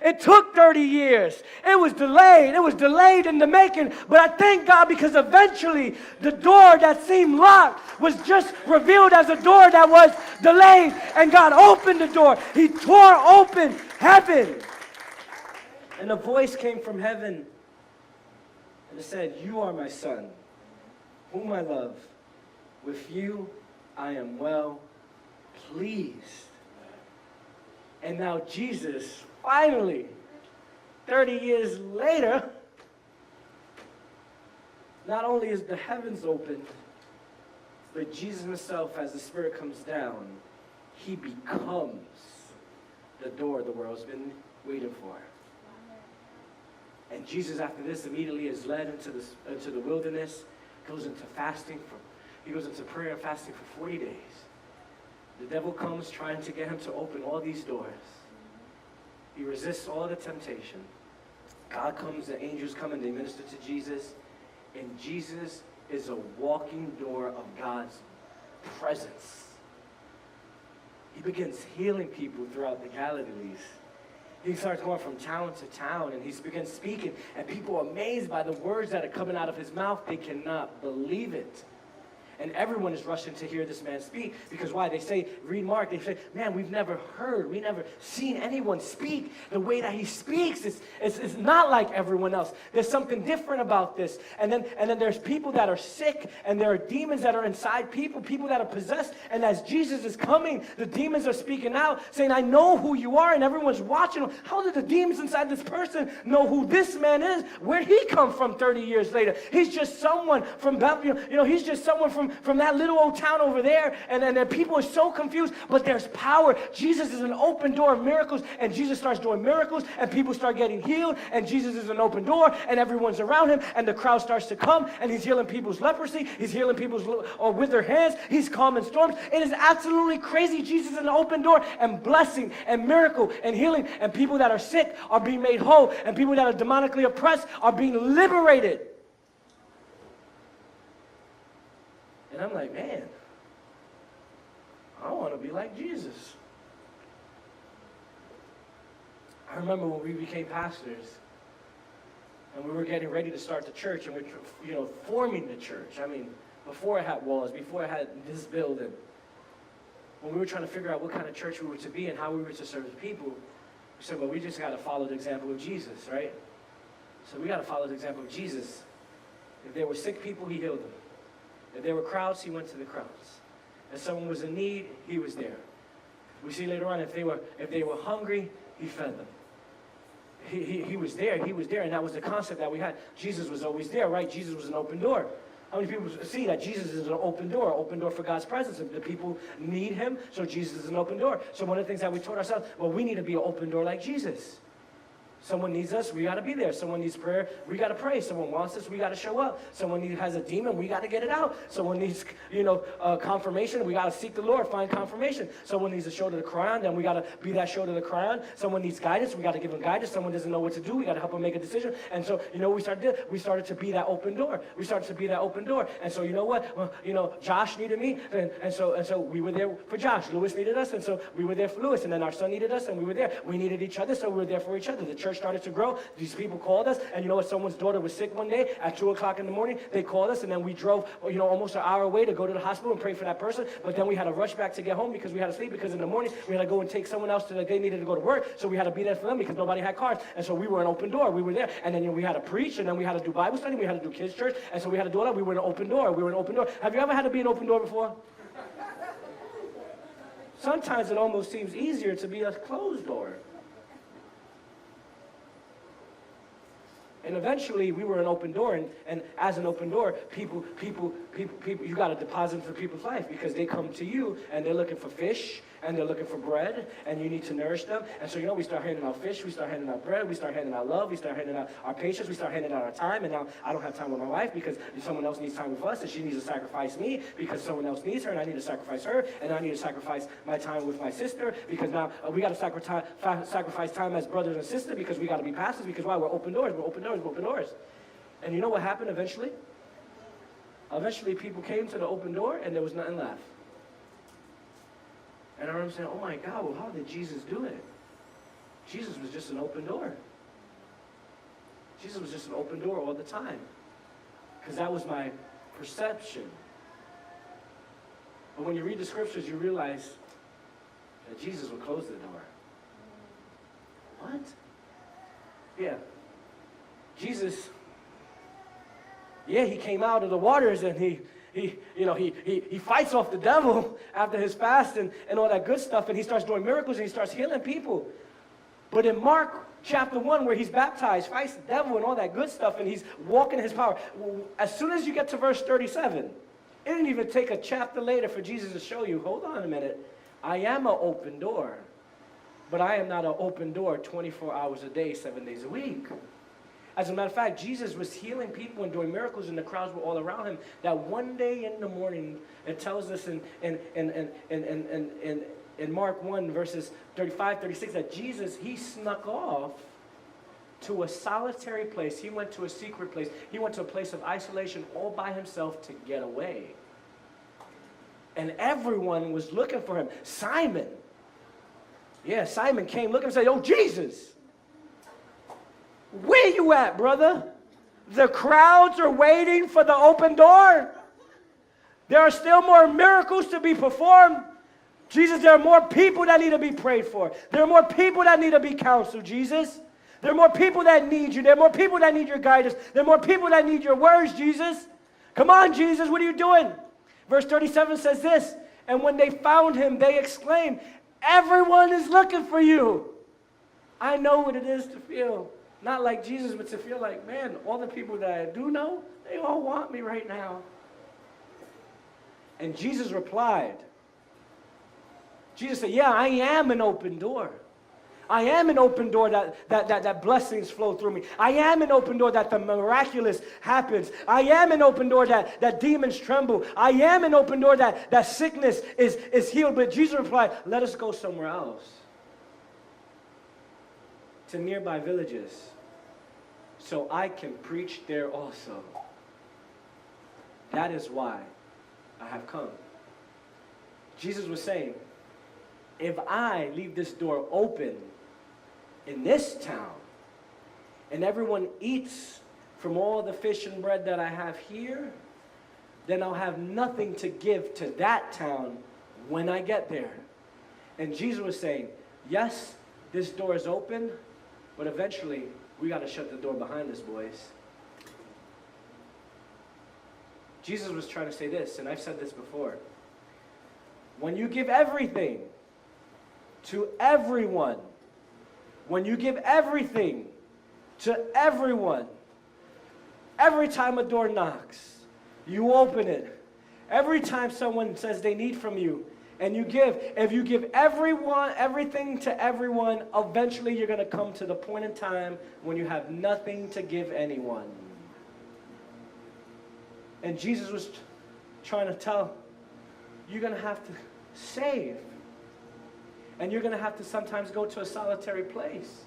It took 30 years. It was delayed. It was delayed in the making. But I thank God because eventually the door that seemed locked was just revealed as a door that was delayed. And God opened the door. He tore open heaven. And a voice came from heaven. And it said, "You are my son, whom I love. With you I am well pleased." And now Jesus, finally, 30 years later, not only is the heavens opened, but Jesus himself, as the Spirit comes down, he becomes the door the world's been waiting for. And Jesus, after this, immediately is led into the wilderness, goes into fasting. He goes into prayer and fasting for 40 days. The devil comes trying to get him to open all these doors. He resists all the temptation. God comes, the angels come, and they minister to Jesus. And Jesus is a walking door of God's presence. He begins healing people throughout the Galilees. He starts going from town to town, and he begins speaking, and people are amazed by the words that are coming out of his mouth. They cannot believe it. And everyone is rushing to hear this man speak. Because why? They say, read Mark, they say, man, we've never seen anyone speak the way that he speaks. It's not like everyone else. There's something different about this. And then there's people that are sick, and there are demons that are inside people that are possessed. And as Jesus is coming, the demons are speaking out, saying, I know who you are, and everyone's watching. How did the demons inside this person know who this man is? Where'd he come from 30 years later? He's just someone from Bethlehem. He's just someone from that little old town over there, and then people are so confused, but there's power. Jesus is an open door of miracles, and Jesus starts doing miracles, and people start getting healed, and Jesus is an open door, and everyone's around him, and the crowd starts to come, and he's healing people's leprosy, he's healing people's with their hands, he's calming storms. It is absolutely crazy. Jesus is an open door, and blessing, and miracle, and healing, and people that are sick are being made whole, and people that are demonically oppressed are being liberated. And I'm like, man, I want to be like Jesus. I remember when we became pastors, and we were getting ready to start the church, and we're, forming the church. I mean, before it had walls, before it had this building, when we were trying to figure out what kind of church we were to be and how we were to serve the people, we said, well, we just got to follow the example of Jesus, right? So we got to follow the example of Jesus. If there were sick people, he healed them. If there were crowds, he went to the crowds. If someone was in need, he was there. We see later on, if they were hungry, he fed them. He was there, and that was the concept that we had. Jesus was always there, right? Jesus was an open door. How many people see that Jesus is an open door for God's presence? And the people need him, so Jesus is an open door. So one of the things that we taught ourselves, well, we need to be an open door like Jesus. Someone needs us, we got to be there. Someone needs prayer, we got to pray. Someone wants us, we got to show up. Someone has a demon, we got to get it out. Someone needs, confirmation, we got to seek the Lord, find confirmation. Someone needs a shoulder to cry on, then we got to be that shoulder to cry on. Someone needs guidance, we got to give them guidance. Someone doesn't know what to do, we got to help them make a decision. And so, we started to be that open door. We started to be that open door. And so, you know what? Well, Josh needed me, and so we were there for Josh. Lewis needed us, and so we were there for Lewis. And then our son needed us, and we were there. We needed each other, so we were there for each other. The church started to grow. These people called us, and you know what? Someone's daughter was sick one day at 2 o'clock in the morning. They called us, and then we drove, almost an hour away to go to the hospital and pray for that person. But then we had to rush back to get home because we had to sleep, because in the morning we had to go and take someone else they needed to go to work. So we had to be there for them because nobody had cars. And so we were an open door. We were there, and then we had to preach, and then we had to do Bible study. We had to do kids church, and so we had to do all that. We were an open door. We were an open door. Have you ever had to be an open door before? Sometimes it almost seems easier to be a closed door. And eventually, we were an open door, and as an open door, people, you got to deposit into people's life because they come to you, and they're looking for fish, and they're looking for bread, and you need to nourish them. And so, we start handing out fish, we start handing out bread, we start handing out love, we start handing out our patience, we start handing out our time. And now I don't have time with my wife because someone else needs time with us, and she needs to sacrifice me because someone else needs her, and I need to sacrifice her, and I need to sacrifice my time with my sister because now we got to sacrifice time as brothers and sisters because we got to be pastors because why? We're open doors, we're open doors, we're open doors. And you know what happened eventually? Eventually, people came to the open door, and there was nothing left. And I remember saying, oh my God, well, how did Jesus do it? Jesus was just an open door. Jesus was just an open door all the time. Because that was my perception. But when you read the scriptures, you realize that Jesus would close the door. What? Yeah. Jesus, he came out of the waters and he fights off the devil after his fast and all that good stuff, and he starts doing miracles and he starts healing people. But in Mark chapter 1, where he's baptized, fights the devil and all that good stuff, and he's walking in his power, as soon as you get to verse 37, it didn't even take a chapter later for Jesus to show you, hold on a minute, I am an open door, but I am not an open door 24 hours a day, 7 days a week. As a matter of fact, Jesus was healing people and doing miracles, and the crowds were all around him. That one day in the morning, it tells us in Mark 1, verses 35, 36, that Jesus, he snuck off to a solitary place. He went to a secret place. He went to a place of isolation all by himself to get away. And everyone was looking for him. Simon came looking and said, oh, Jesus, where you at, brother? The crowds are waiting for the open door. There are still more miracles to be performed. Jesus, there are more people that need to be prayed for. There are more people that need to be counseled, Jesus. There are more people that need you. There are more people that need your guidance. There are more people that need your words, Jesus. Come on, Jesus, what are you doing? Verse 37 says this, and when they found him, they exclaimed, everyone is looking for you. I know what it is to feel not like Jesus, but to feel like, man, all the people that I do know, they all want me right now. And Jesus replied. Jesus said, yeah, I am an open door. I am an open door that blessings flow through me. I am an open door that the miraculous happens. I am an open door that demons tremble. I am an open door that sickness is healed. But Jesus replied, let us go somewhere else. To nearby villages, so I can preach there also. That is why I have come. Jesus was saying, if I leave this door open in this town, and everyone eats from all the fish and bread that I have here, then I'll have nothing to give to that town when I get there. And Jesus was saying, yes, this door is open, but eventually, we got to shut the door behind us, boys. Jesus was trying to say this, and I've said this before. When you give everything to everyone, when you give everything to everyone, every time a door knocks, you open it. Every time someone says they need from you, and you give, if you give everything to everyone, eventually you're going to come to the point in time when you have nothing to give anyone. And Jesus was trying to tell, you're going to have to save. And you're going to have to sometimes go to a solitary place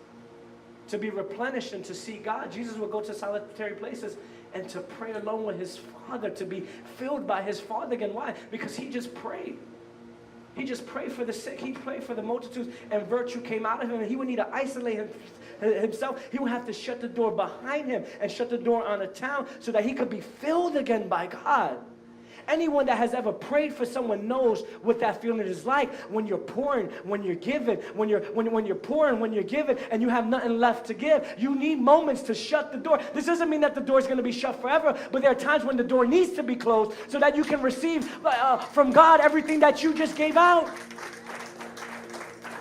to be replenished and to see God. Jesus would go to solitary places and to pray alone with his Father, to be filled by his Father again. Why? Because he just prayed. He just prayed for the sick. He prayed for the multitudes, and virtue came out of him, and he would need to isolate himself. He would have to shut the door behind him and shut the door on the town so that he could be filled again by God. Anyone that has ever prayed for someone knows what that feeling is like when you're pouring, when you're giving, when you're pouring, when you're giving, and you have nothing left to give. You need moments to shut the door. This doesn't mean that the door is going to be shut forever, but there are times when the door needs to be closed so that you can receive from God everything that you just gave out.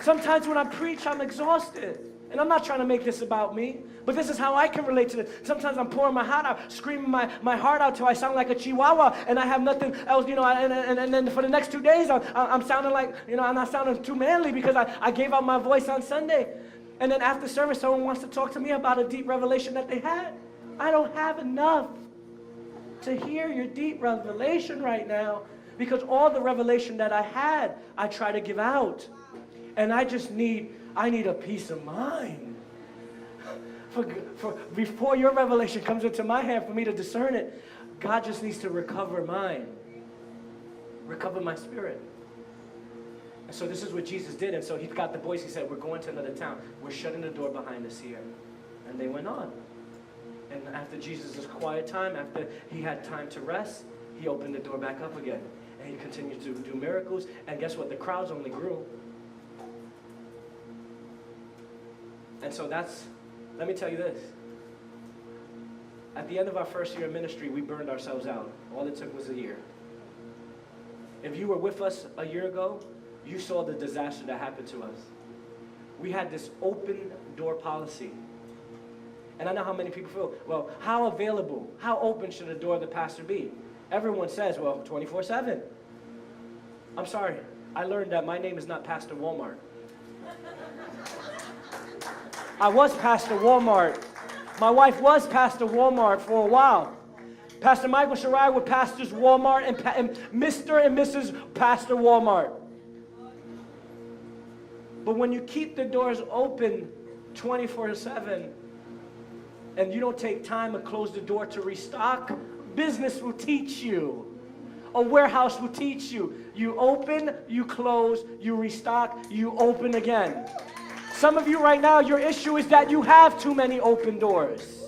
Sometimes when I preach, I'm exhausted. And I'm not trying to make this about me, but this is how I can relate to it. Sometimes I'm pouring my heart out, screaming my heart out till I sound like a chihuahua, and I have nothing else, and then for the next 2 days, I'm sounding like, I'm not sounding too manly because I gave out my voice on Sunday. And then after service, someone wants to talk to me about a deep revelation that they had. I don't have enough to hear your deep revelation right now, because all the revelation that I had, I try to give out. And I need a peace of mind. Before your revelation comes into my hand for me to discern it, God just needs to recover mine. Recover my spirit. And so this is what Jesus did. And so he got the boys. He said, we're going to another town. We're shutting the door behind us here. And they went on. And after Jesus' quiet time, after he had time to rest, he opened the door back up again. And he continued to do miracles. And guess what? The crowds only grew. And so let me tell you this. At the end of our first year of ministry, we burned ourselves out. All it took was a year. If you were with us a year ago, you saw the disaster that happened to us. We had this open door policy. And I know how many people feel, well, how available, how open should the door of the pastor be? Everyone says, well, 24/7. I'm sorry. I learned that my name is not Pastor Walmart. I was Pastor Walmart. My wife was Pastor Walmart for a while. Pastor Michael Shirai were Pastors Walmart and Mr. and Mrs. Pastor Walmart. But when you keep the doors open 24/7 and you don't take time to close the door to restock, business will teach you. A warehouse will teach you. You open, you close, you restock, you open again. Some of you right now, your issue is that you have too many open doors.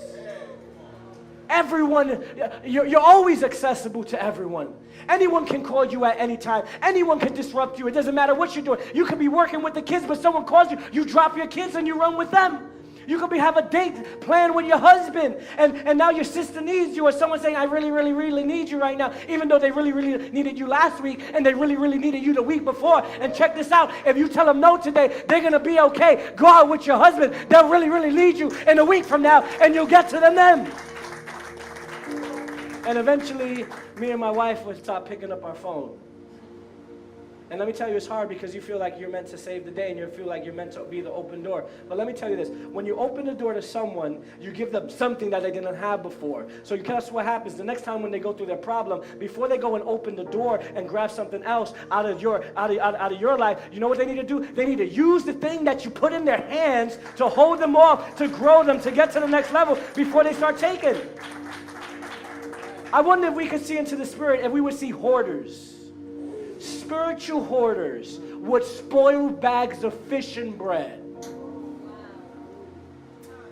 Everyone, you're always accessible to everyone. Anyone can call you at any time. Anyone can disrupt you. It doesn't matter what you're doing. You could be working with the kids, but someone calls you. You drop your kids and you run with them. You could have a date planned with your husband, and now your sister needs you, or someone saying, I really, really, really need you right now, even though they really, really needed you last week, and they really, really needed you the week before. And check this out. If you tell them no today, they're going to be okay. Go out with your husband. They'll really, really need you in a week from now, and you'll get to them then. And eventually, me and my wife would stop picking up our phone. And let me tell you, it's hard because you feel like you're meant to save the day and you feel like you're meant to be the open door. But let me tell you this. When you open the door to someone, you give them something that they didn't have before. So guess what happens? The next time when they go through their problem, before they go and open the door and grab something else out of your life, you know what they need to do? They need to use the thing that you put in their hands to hold them off, to grow them, to get to the next level before they start taking. I wonder if we could see into the spirit, if we would see hoarders. Spiritual hoarders would spoil bags of fish and bread.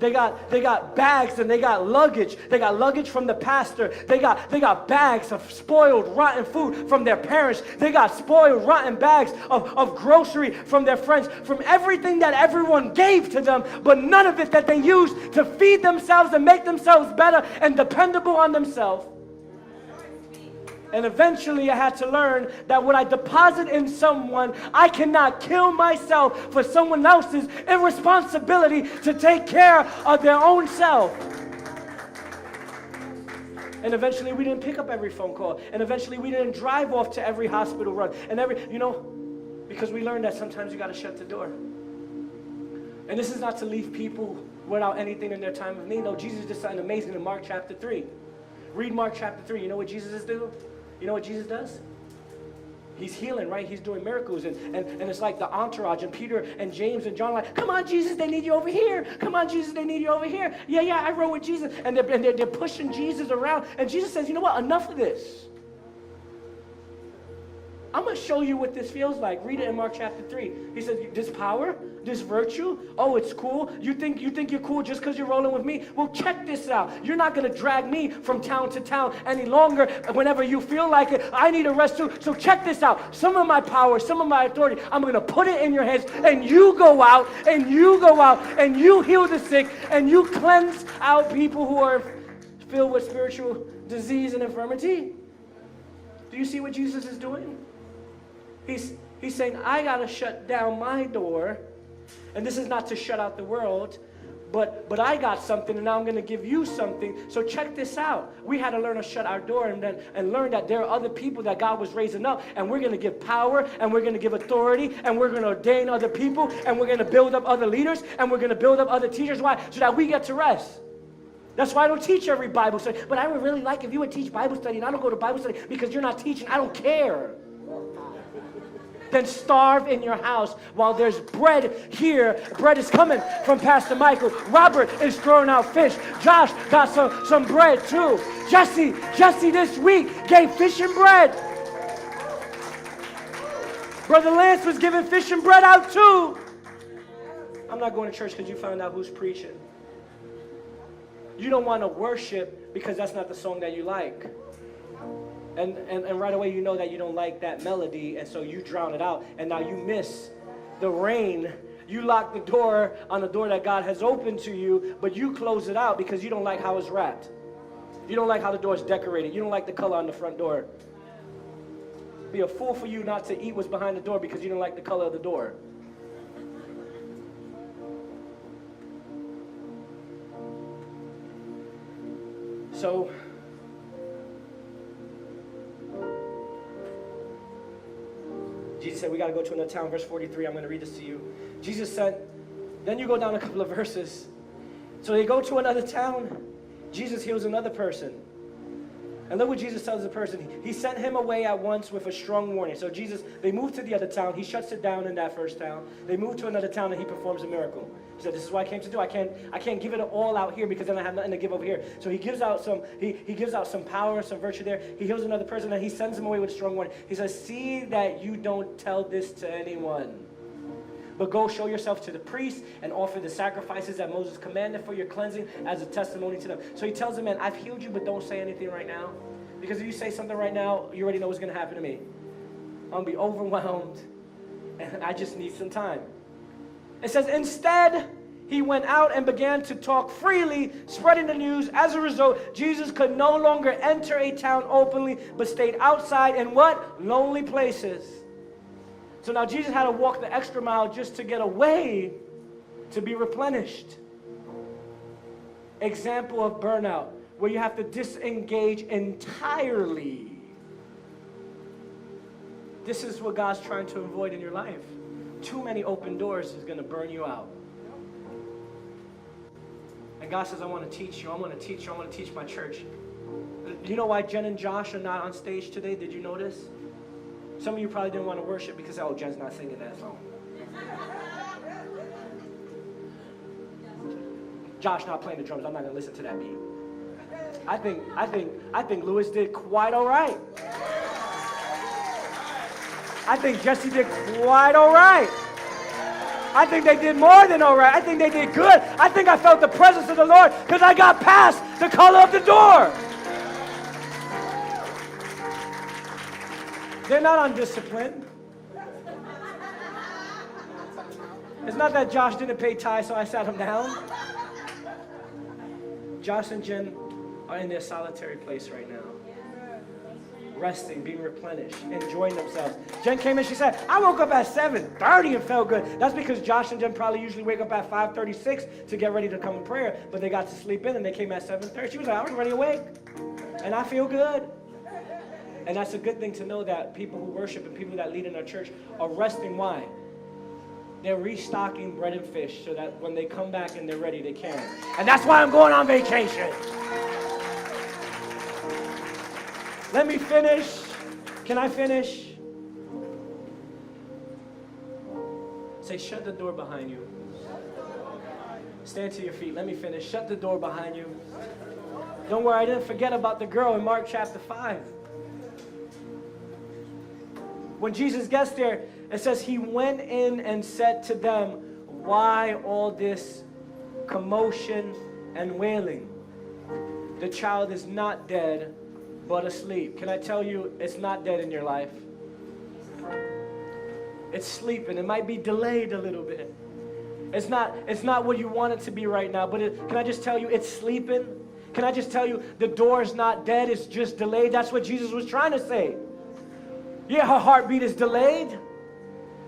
They got bags and they got luggage. They got luggage from the pastor. They got bags of spoiled, rotten food from their parents. They got spoiled, rotten bags of grocery from their friends, from everything that everyone gave to them, but none of it that they used to feed themselves and make themselves better and dependable on themselves. And eventually I had to learn that when I deposit in someone, I cannot kill myself for someone else's irresponsibility to take care of their own self. And eventually we didn't pick up every phone call. And eventually we didn't drive off to every hospital run. And Because we learned that sometimes you got to shut the door. And this is not to leave people without anything in their time of need. No, Jesus did something amazing in Mark chapter 3. Read Mark chapter 3. You know what Jesus does? You know what Jesus does? He's healing, right? He's doing miracles. And it's like the entourage. And Peter and James and John are like, come on, Jesus, they need you over here. Come on, Jesus, they need you over here. Yeah, I rode with Jesus. And they're pushing Jesus around. And Jesus says, you know what? Enough of this. I'm going to show you what this feels like. Read it in Mark chapter 3. He says, this power, this virtue, oh, it's cool. You think you're cool just because you're rolling with me? Well, check this out. You're not going to drag me from town to town any longer whenever you feel like it. I need a rest too. So check this out. Some of my power, some of my authority, I'm going to put it in your hands, and you go out, and you heal the sick, and you cleanse out people who are filled with spiritual disease and infirmity. Do you see what Jesus is doing? He's saying, I got to shut down my door. And this is not to shut out the world, but I got something, and now I'm going to give you something. So check this out. We had to learn to shut our door and learn that there are other people that God was raising up, and we're going to give power, and we're going to give authority, and we're going to ordain other people, and we're going to build up other leaders, and we're going to build up other teachers. Why? So that we get to rest. That's why I don't teach every Bible study. But I would really like if you would teach Bible study, and I don't go to Bible study because you're not teaching. I don't care. Then starve in your house while there's bread here. Bread is coming from Pastor Michael. Robert is throwing out fish. Josh got some bread too. Jesse this week gave fish and bread. Brother Lance was giving fish and bread out too. I'm not going to church because you found out who's preaching. You don't want to worship because that's not the song that you like. And right away you know that you don't like that melody, and so you drown it out, and now you miss the rain. You lock the door on the door that God has opened to you, but you close it out because you don't like how it's wrapped. You don't like how the door is decorated. You don't like the color on the front door. It'd be a fool for you not to eat what's behind the door because you don't like the color of the door. So Jesus said, we got to go to another town. Verse 43, I'm going to read this to you. Jesus said, then you go down a couple of verses. So they go to another town. Jesus heals another person. And look what Jesus tells the person. He sent him away at once with a strong warning. So they moved to the other town. He shuts it down in that first town. They move to another town, and he performs a miracle. He said, this is what I came to do. I can't give it all out here because then I have nothing to give over here. So he gives out some power, some virtue there. He heals another person, and he sends him away with a strong warning. He says, see that you don't tell this to anyone. But go show yourself to the priest and offer the sacrifices that Moses commanded for your cleansing as a testimony to them. So he tells the man, I've healed you, but don't say anything right now. Because if you say something right now, you already know what's going to happen to me. I'm going to be overwhelmed, and I just need some time. It says, instead, he went out and began to talk freely, spreading the news. As a result, Jesus could no longer enter a town openly, but stayed outside in what? Lonely places. So now Jesus had to walk the extra mile just to get away to be replenished. Example of burnout, where you have to disengage entirely. This is what God's trying to avoid in your life. Too many open doors is going to burn you out. And God says, I want to teach you. I want to teach you. I want to teach my church. Do you know why Jen and Josh are not on stage today? Did you notice? Some of you probably didn't want to worship because, oh, Jen's not singing that song. Josh not playing the drums. I'm not going to listen to that beat. I think Lewis did quite all right. I think Jesse did quite all right. I think they did more than all right. I think they did good. I think I felt the presence of the Lord because I got past the color of the door. They're not undisciplined. It's not that Josh didn't pay tithes, so I sat him down. Josh and Jen are in their solitary place right now. Resting, being replenished, enjoying themselves. Jen came in, she said, I woke up at 7:30 and felt good. That's because Josh and Jen probably usually wake up at 5:36 to get ready to come in prayer, but they got to sleep in and they came at 7:30. She was like, I was already awake, and I feel good. And that's a good thing to know, that people who worship and people that lead in our church are resting. Why? They're restocking bread and fish so that when they come back and they're ready, they can. And that's why I'm going on vacation. Let me finish. Can I finish? Say, shut the door behind you. Stand to your feet. Let me finish. Shut the door behind you. Don't worry, I didn't forget about the girl in Mark chapter 5. When Jesus gets there, it says he went in and said to them, why all this commotion and wailing? The child is not dead, but asleep. Can I tell you, it's not dead in your life. It's sleeping. It might be delayed a little bit. It's not what you want it to be right now, but can I just tell you, it's sleeping? Can I just tell you, the door is not dead, it's just delayed? That's what Jesus was trying to say. Yeah, her heartbeat is delayed.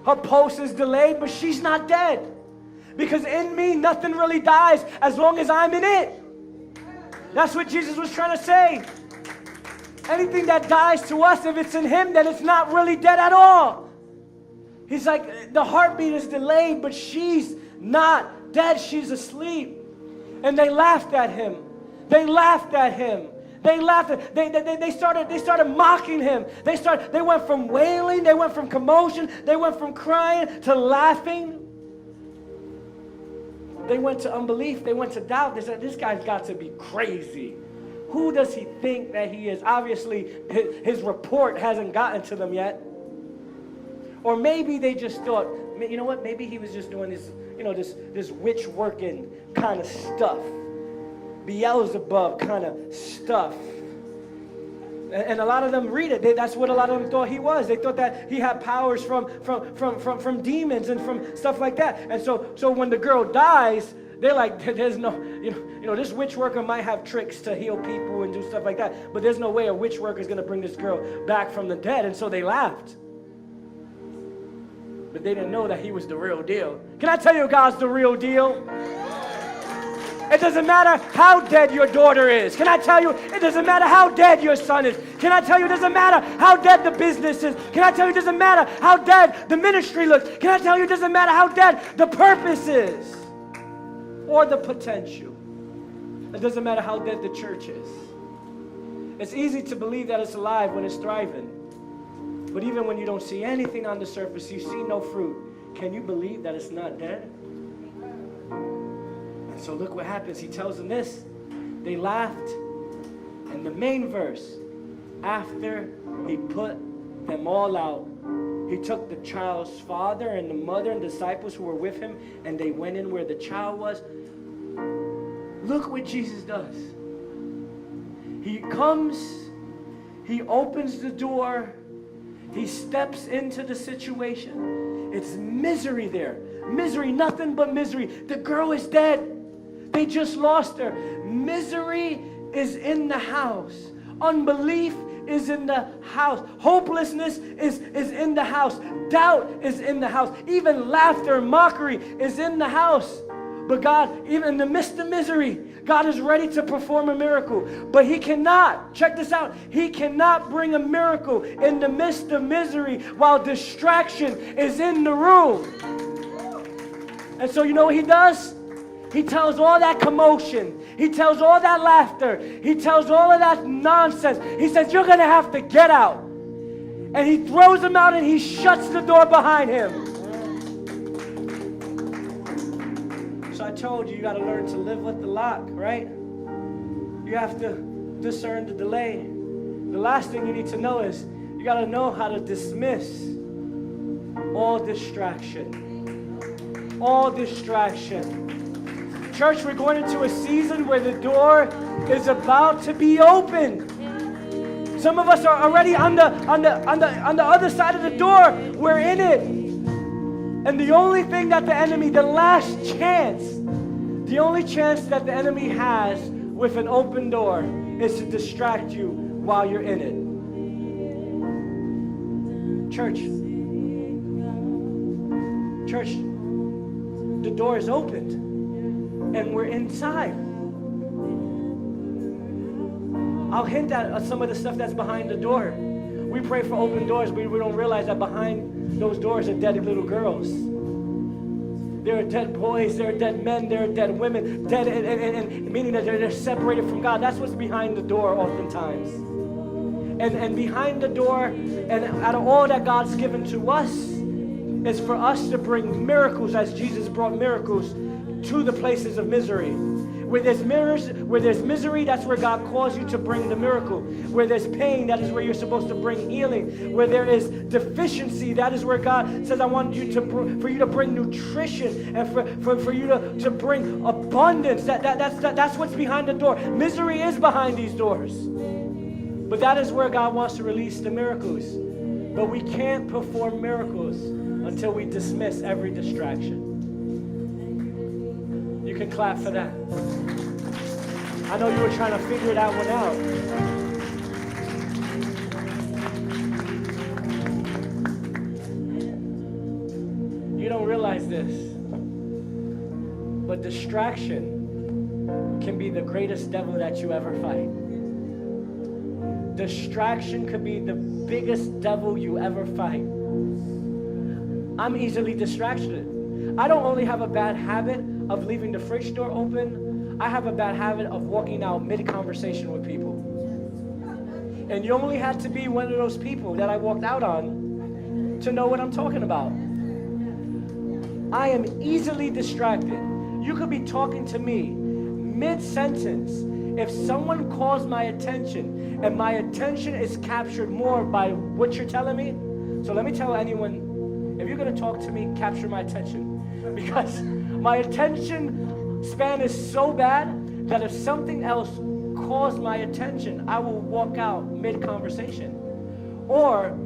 Her pulse is delayed, but she's not dead. Because in me, nothing really dies as long as I'm in it. That's what Jesus was trying to say. Anything that dies to us, if it's in him, then it's not really dead at all. He's like, the heartbeat is delayed, but she's not dead. She's asleep. And they laughed at him. They laughed at him. They laughed. They started mocking him. They went from wailing, they went from commotion, they went from crying to laughing. They went to unbelief. They went to doubt. They said, this guy's got to be crazy. Who does he think that he is? Obviously, his report hasn't gotten to them yet. Or maybe they just thought, you know what? Maybe he was just doing this, this witch working kind of stuff. Beelzebub kind of stuff. And a lot of them read it. That's what a lot of them thought he was. They thought that he had powers from demons and from stuff like that. And so when the girl dies, they're like, there's no, this witch worker might have tricks to heal people and do stuff like that, but there's no way a witch worker is going to bring this girl back from the dead. And so they laughed. But they didn't know that he was the real deal. Can I tell you, God's the real deal? It doesn't matter how dead your daughter is. Can I tell you, it doesn't matter how dead your son is. Can I tell you, it doesn't matter how dead the business is. Can I tell you, it doesn't matter how dead the ministry looks. Can I tell you, it doesn't matter how dead the purpose is or the potential. It doesn't matter how dead the church is. It's easy to believe that it's alive when it's thriving. But even when you don't see anything on the surface, you see no fruit, can you believe that it's not dead? And so look what happens. He tells them this. They laughed. And the main verse, after he put them all out, he took the child's father and the mother and disciples who were with him, and they went in where the child was. Look what Jesus does. He comes, he opens the door, he steps into the situation. It's misery there. Misery, nothing but misery. The girl is dead. They just lost her. Misery is in the house. Unbelief is in the house. Hopelessness is in the house. Doubt is in the house. Even laughter and mockery is in the house. But God, even in the midst of misery, God is ready to perform a miracle. But he cannot, check this out, he cannot bring a miracle in the midst of misery while distraction is in the room. And so you know what he does? He tells all that commotion. He tells all that laughter. He tells all of that nonsense. He says, you're going to have to get out. And he throws them out and he shuts the door behind him. So I told you, you got to learn to live with the lock, right? You have to discern the delay. The last thing you need to know is you got to know how to dismiss all distraction. All distraction. Church, we're going into a season where the door is about to be opened. Some of us are already on the other side of the door. We're in it. And the only thing that the enemy, the only chance that the enemy has with an open door is to distract you while you're in it. Church, the door is opened and we're inside. I'll hint at some of the stuff that's behind the door. We pray for open doors, but we don't realize that behind those doors are dead little girls. There are dead boys, there are dead men, there are dead women, dead, and meaning that they're separated from God. That's what's behind the door oftentimes. And behind the door, and out of all that God's given to us, is for us to bring miracles as Jesus brought miracles to the places of misery. Where there's misery, that's where God calls you to bring the miracle. Where there's pain, that is where you're supposed to bring healing. Where there is deficiency, that is where God says, I want you for you to bring nutrition and for you to bring abundance. That's what's behind the door. Misery is behind these doors. But that is where God wants to release the miracles. But we can't perform miracles until we dismiss every distraction. You can clap for that. I know you were trying to figure that one out. You don't realize this, but distraction can be the greatest devil that you ever fight. Distraction could be the biggest devil you ever fight. I'm easily distracted. I don't only have a bad habit of leaving the fridge door open, I have a bad habit of walking out mid-conversation with people. And you only had to be one of those people that I walked out on to know what I'm talking about. I am easily distracted. You could be talking to me mid-sentence. If someone calls my attention and my attention is captured more by what you're telling me, so let me tell anyone, if you're going to talk to me, capture my attention. Because my attention span is so bad that if something else calls my attention, I will walk out mid-conversation. Or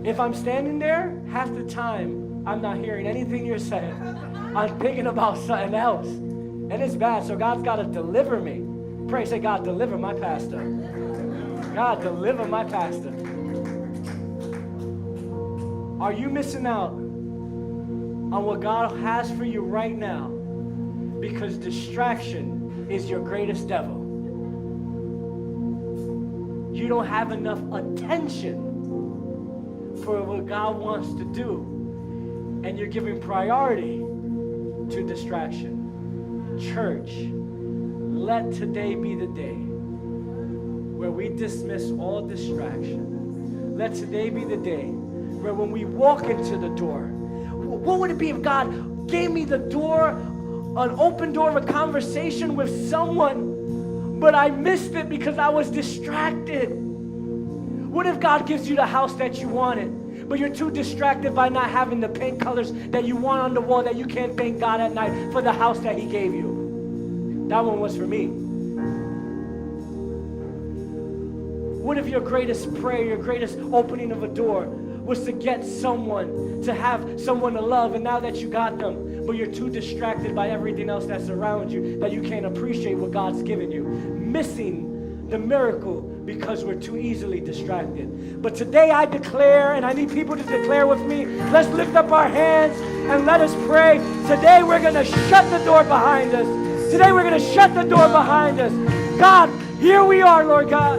if I'm standing there, half the time, I'm not hearing anything you're saying. I'm thinking about something else. And it's bad, so God's got to deliver me. Pray, say, God, deliver my pastor. God, deliver my pastor. Are you missing out on what God has for you right now? Because distraction is your greatest devil. You don't have enough attention for what God wants to do, and you're giving priority to distraction. Church, let today be the day where we dismiss all distraction. Let today be the day where when we walk into the door, what would it be if God gave me the door, an open door of a conversation with someone, but I missed it because I was distracted? What if God gives you the house that you wanted, but you're too distracted by not having the paint colors that you want on the wall that you can't thank God at night for the house that He gave you? That one was for me. What if your greatest prayer, your greatest opening of a door was to get someone, to have someone to love, and now that you got them, but you're too distracted by everything else that's around you that you can't appreciate what God's given you, missing the miracle because we're too easily distracted. But today I declare, and I need people to declare with me, let's lift up our hands and let us pray. Today we're going to shut the door behind us. Today we're going to shut the door behind us. God, here we are, Lord God.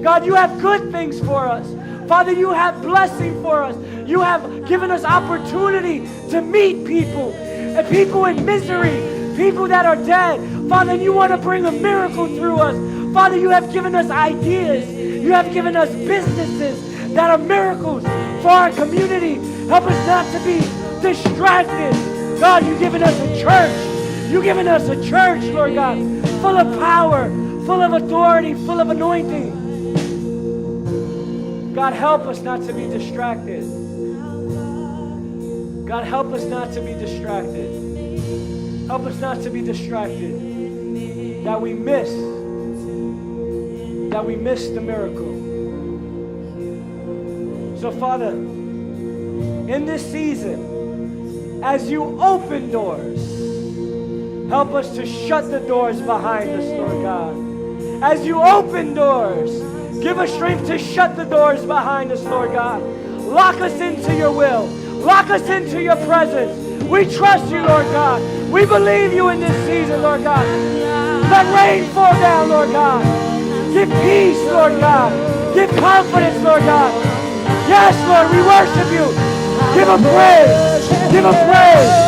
God, you have good things for us. Father, you have blessing for us. You have given us opportunity to meet people, and people in misery, people that are dead. Father, you want to bring a miracle through us. Father, you have given us ideas. You have given us businesses that are miracles for our community. Help us not to be distracted. God, you've given us a church. You've given us a church, Lord God, full of power, full of authority, full of anointing. God, help us not to be distracted. God, help us not to be distracted. Help us not to be distracted. That we miss the miracle. So, Father, in this season, as you open doors, help us to shut the doors behind us, Lord God. As you open doors, give us strength to shut the doors behind us, Lord God. Lock us into your will. Lock us into your presence. We trust you, Lord God. We believe you in this season, Lord God. Let rain fall down, Lord God. Give peace, Lord God. Give confidence, Lord God. Yes, Lord, we worship you. Give him praise. Give him praise.